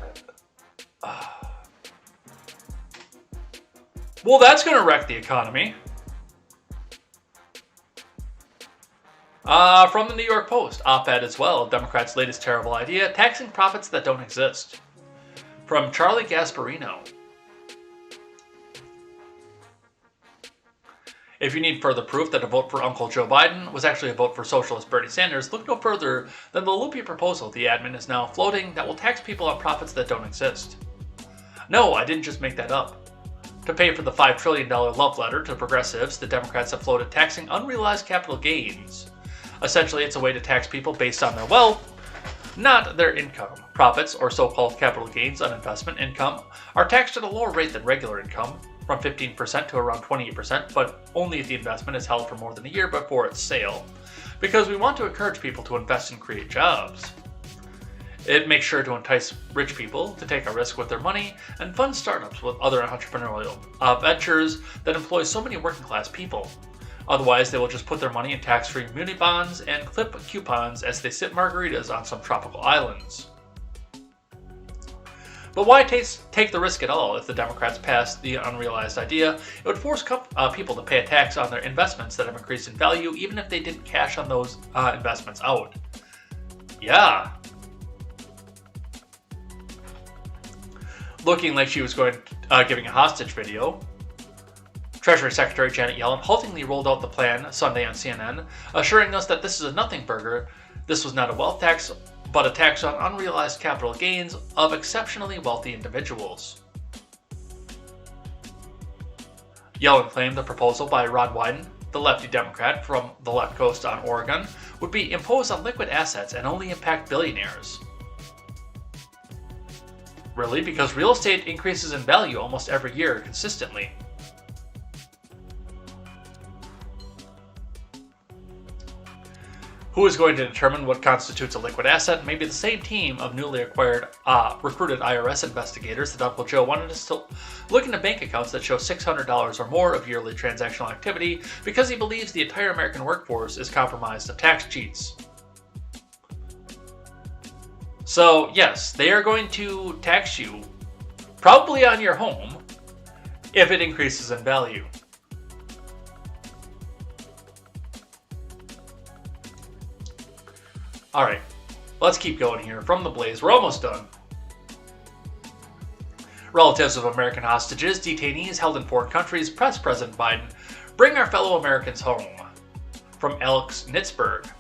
Well, that's going to wreck the economy. From the New York Post, op-ed as well, Democrats' latest terrible idea, taxing profits that don't exist. From Charlie Gasparino. If you need further proof that a vote for Uncle Joe Biden was actually a vote for socialist Bernie Sanders, look no further than the loopy proposal the admin is now floating that will tax people on profits that don't exist. No, I didn't just make that up. To pay for the $5 trillion love letter to progressives, the Democrats have floated taxing unrealized capital gains. Essentially, it's a way to tax people based on their wealth, not their income. Profits, or so-called capital gains on investment income, are taxed at a lower rate than regular income, from 15% to around 28%, but only if the investment is held for more than a year before its sale, because we want to encourage people to invest and create jobs. It makes sure to entice rich people to take a risk with their money and fund startups with other entrepreneurial ventures that employ so many working class people. Otherwise, they will just put their money in tax-free muni bonds and clip coupons as they sip margaritas on some tropical islands. But why take the risk at all? If the Democrats pass the unrealized idea, it would force people to pay a tax on their investments that have increased in value, even if they didn't cash on those investments out. Yeah. Looking like she was giving a hostage video, Treasury Secretary Janet Yellen haltingly rolled out the plan Sunday on CNN, assuring us that this is a nothing burger. This was not a wealth tax, but a tax on unrealized capital gains of exceptionally wealthy individuals. Yellen claimed the proposal by Ron Wyden, the lefty Democrat from the left coast on Oregon, would be imposed on liquid assets and only impact billionaires. Really? Because real estate increases in value almost every year consistently. Who is going to determine what constitutes a liquid asset? Maybe the same team of newly acquired, recruited IRS investigators that Uncle Joe wanted us to look into bank accounts that show $600 or more of yearly transactional activity because he believes the entire American workforce is compromised of tax cheats. So, yes, they are going to tax you, probably on your home, if it increases in value. Alright, let's keep going here. From the Blaze, we're almost done. Relatives of American hostages, detainees held in foreign countries, press President Biden, bring our fellow Americans home. From Alex Nitzberg.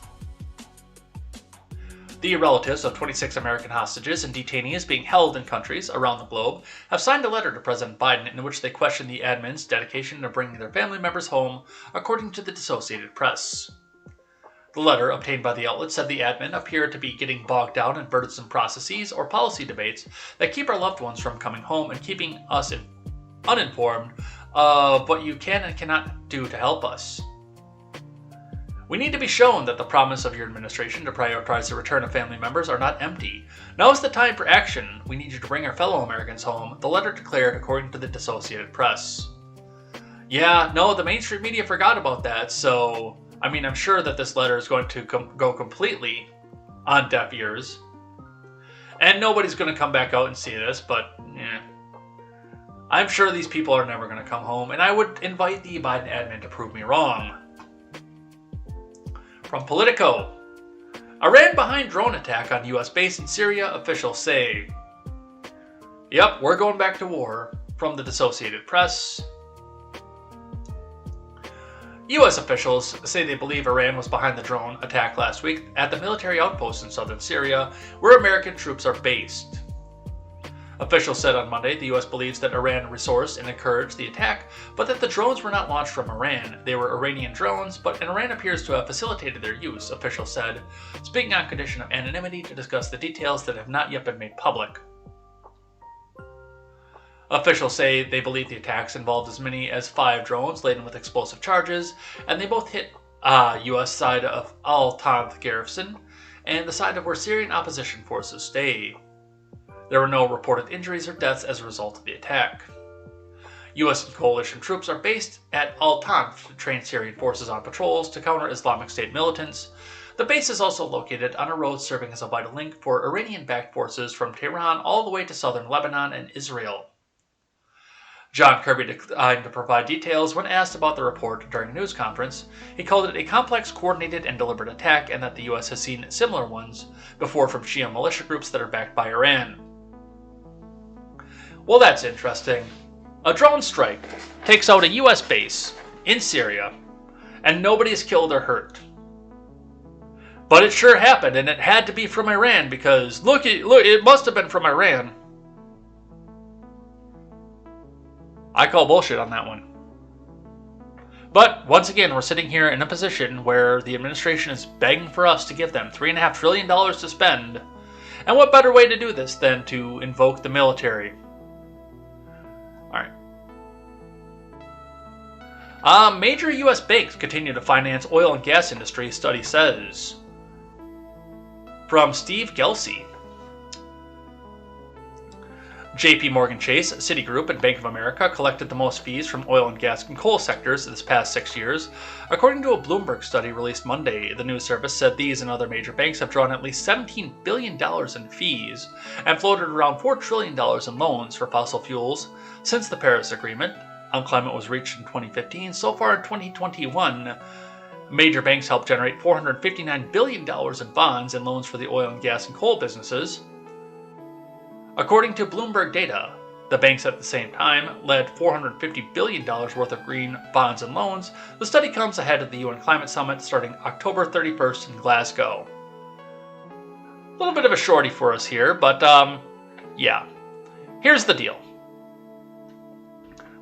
The relatives of 26 American hostages and detainees being held in countries around the globe have signed a letter to President Biden in which they question the admin's dedication to bringing their family members home, according to the Associated Press. The letter, obtained by the outlet, said the admin appeared to be getting bogged down in burdensome processes or policy debates that keep our loved ones from coming home and keeping us uninformed of what you can and cannot do to help us. We need to be shown that the promise of your administration to prioritize the return of family members are not empty. Now is the time for action. We need you to bring our fellow Americans home, the letter declared according to the Associated Press. Yeah, no, the mainstream media forgot about that, so I mean, I'm sure that this letter is going to go completely on deaf ears. And nobody's going to come back out and see this, but I'm sure these people are never going to come home, and I would invite the Biden admin to prove me wrong. From Politico. Iran behind drone attack on U.S. base in Syria, officials say. Yep, we're going back to war. From the Associated Press. U.S. officials say they believe Iran was behind the drone attack last week at the military outpost in southern Syria, where American troops are based. Officials said on Monday the U.S. believes that Iran resourced and encouraged the attack, but that the drones were not launched from Iran. They were Iranian drones, but Iran appears to have facilitated their use, officials said, speaking on condition of anonymity to discuss the details that have not yet been made public. Officials say they believe the attacks involved as many as 5 drones laden with explosive charges, and they both hit U.S. side of Al-Tanf garrison and the side of where Syrian opposition forces stay. There were no reported injuries or deaths as a result of the attack. U.S. and coalition troops are based at Al-Tanf to train Syrian forces on patrols to counter Islamic State militants. The base is also located on a road serving as a vital link for Iranian-backed forces from Tehran all the way to southern Lebanon and Israel. John Kirby declined to provide details when asked about the report during a news conference. He called it a complex, coordinated, and deliberate attack, and that the U.S. has seen similar ones before from Shia militia groups that are backed by Iran. Well, that's interesting. A drone strike takes out a U.S. base in Syria, and nobody is killed or hurt. But it sure happened, and it had to be from Iran because, look, it must have been from Iran. I call bullshit on that one. But, once again, we're sitting here in a position where the administration is begging for us to give them $3.5 trillion to spend And what better way to do this than to invoke the military? Alright. Major U.S. banks continue to finance oil and gas industry, study says. From Steve Gelsey. JP Morgan Chase, Citigroup, and Bank of America collected the most fees from oil and gas and coal sectors this past 6 years. According to a Bloomberg study released Monday, the news service said these and other major banks have drawn at least $17 billion in fees and floated around $4 trillion in loans for fossil fuels since the Paris Agreement on climate was reached in 2015. So far in 2021, major banks helped generate $459 billion in bonds and loans for the oil and gas and coal businesses. According to Bloomberg data, the banks at the same time led $450 billion worth of green bonds and loans. The study comes ahead of the UN Climate Summit starting October 31st in Glasgow. A little bit of a shorty for us here, but yeah. Here's the deal.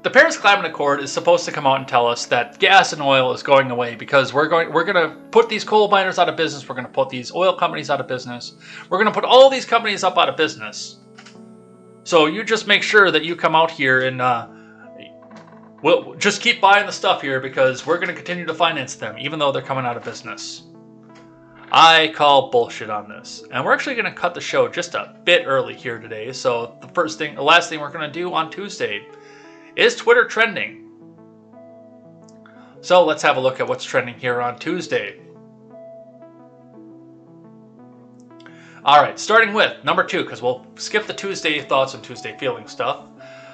The Paris Climate Accord is supposed to come out and tell us that gas and oil is going away because we're going to put these coal miners out of business, we're going to put these oil companies out of business, we're going to put all these companies up out of business. So you just make sure that you come out here and we'll just keep buying the stuff here because we're going to continue to finance them even though they're coming out of business. I call bullshit on this. And we're actually going to cut the show just a bit early here today. So the last thing we're going to do on Tuesday is Twitter trending. So let's have a look at what's trending here on Tuesday. Alright, starting with number 2, because we'll skip the Tuesday thoughts and Tuesday feeling stuff.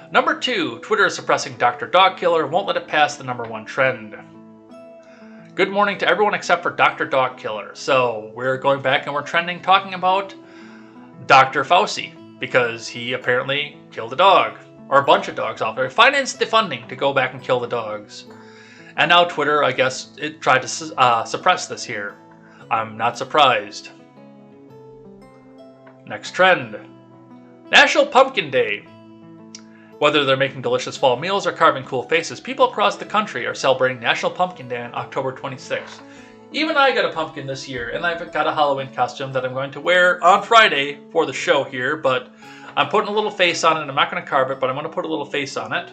Number 2, Twitter is suppressing Dr. Dog Killer, won't let it pass the number 1 trend. Good morning to everyone except for Dr. Dog Killer. So we're going back and we're trending talking about Dr. Fauci, because he apparently killed a dog, or a bunch of dogs off there. Financed the funding to go back and kill the dogs. And now Twitter, I guess, it tried to suppress this here. I'm not surprised. Next trend. National Pumpkin Day. Whether they're making delicious fall meals or carving cool faces, people across the country are celebrating National Pumpkin Day on October 26th. Even I got a pumpkin this year, and I've got a Halloween costume that I'm going to wear on Friday for the show here, but I'm putting a little face on it. I'm not going to carve it, but I'm going to put a little face on it.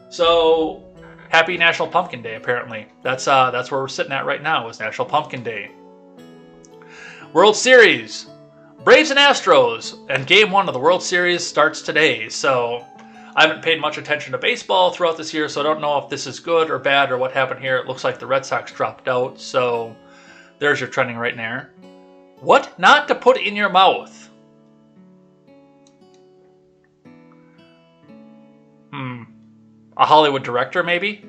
So, happy National Pumpkin Day, apparently. That's where we're sitting at right now, is National Pumpkin Day. World Series. Braves and Astros, and Game 1 of the World Series starts today, so I haven't paid much attention to baseball throughout this year, so I don't know if this is good or bad or what happened here. It looks like the Red Sox dropped out, so there's your trending right there. What not to put in your mouth? A Hollywood director, maybe?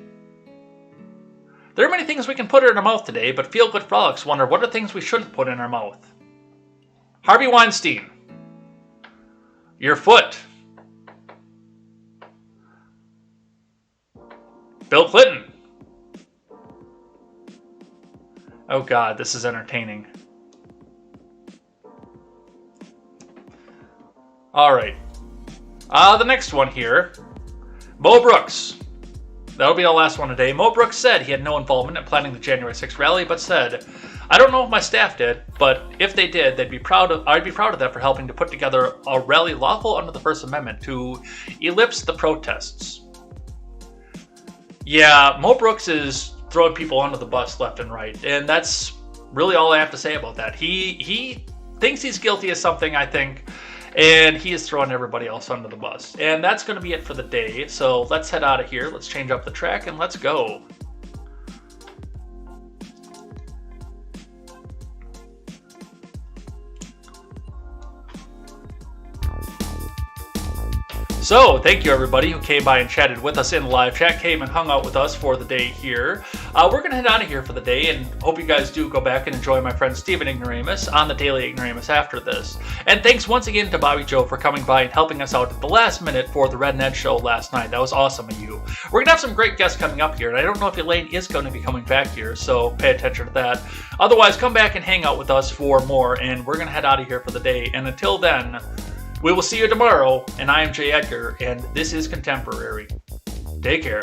There are many things we can put in our mouth today, but Feel Good Frolics wonder what are things we shouldn't put in our mouth. Harvey Weinstein. Your foot. Bill Clinton. Oh God, this is entertaining. Alright. The next one here. Mo Brooks. That'll be the last one today. Mo Brooks said he had no involvement in planning the January 6th rally, but said, I don't know if my staff did, but if they did, I'd be proud of them for helping to put together a rally lawful under the First Amendment to ellipse the protests. Yeah, Mo Brooks is throwing people under the bus left and right, and that's really all I have to say about that. He thinks he's guilty of something, I think, and he is throwing everybody else under the bus. And that's going to be it for the day, so let's head out of here, let's change up the track, and let's go. So, thank you everybody who came by and chatted with us in the live chat, came and hung out with us for the day here. We're going to head out of here for the day, and hope you guys do go back and enjoy my friend Stephen Ignoramus on the Daily Ignoramus after this. And thanks once again to Bobby Joe for coming by and helping us out at the last minute for the Red Ned show last night. That was awesome of you. We're going to have some great guests coming up here, and I don't know if Elaine is going to be coming back here, so pay attention to that. Otherwise, come back and hang out with us for more, and we're going to head out of here for the day. And until then, we will see you tomorrow, and I am Jay Edgar, and this is Contemporary. Take care.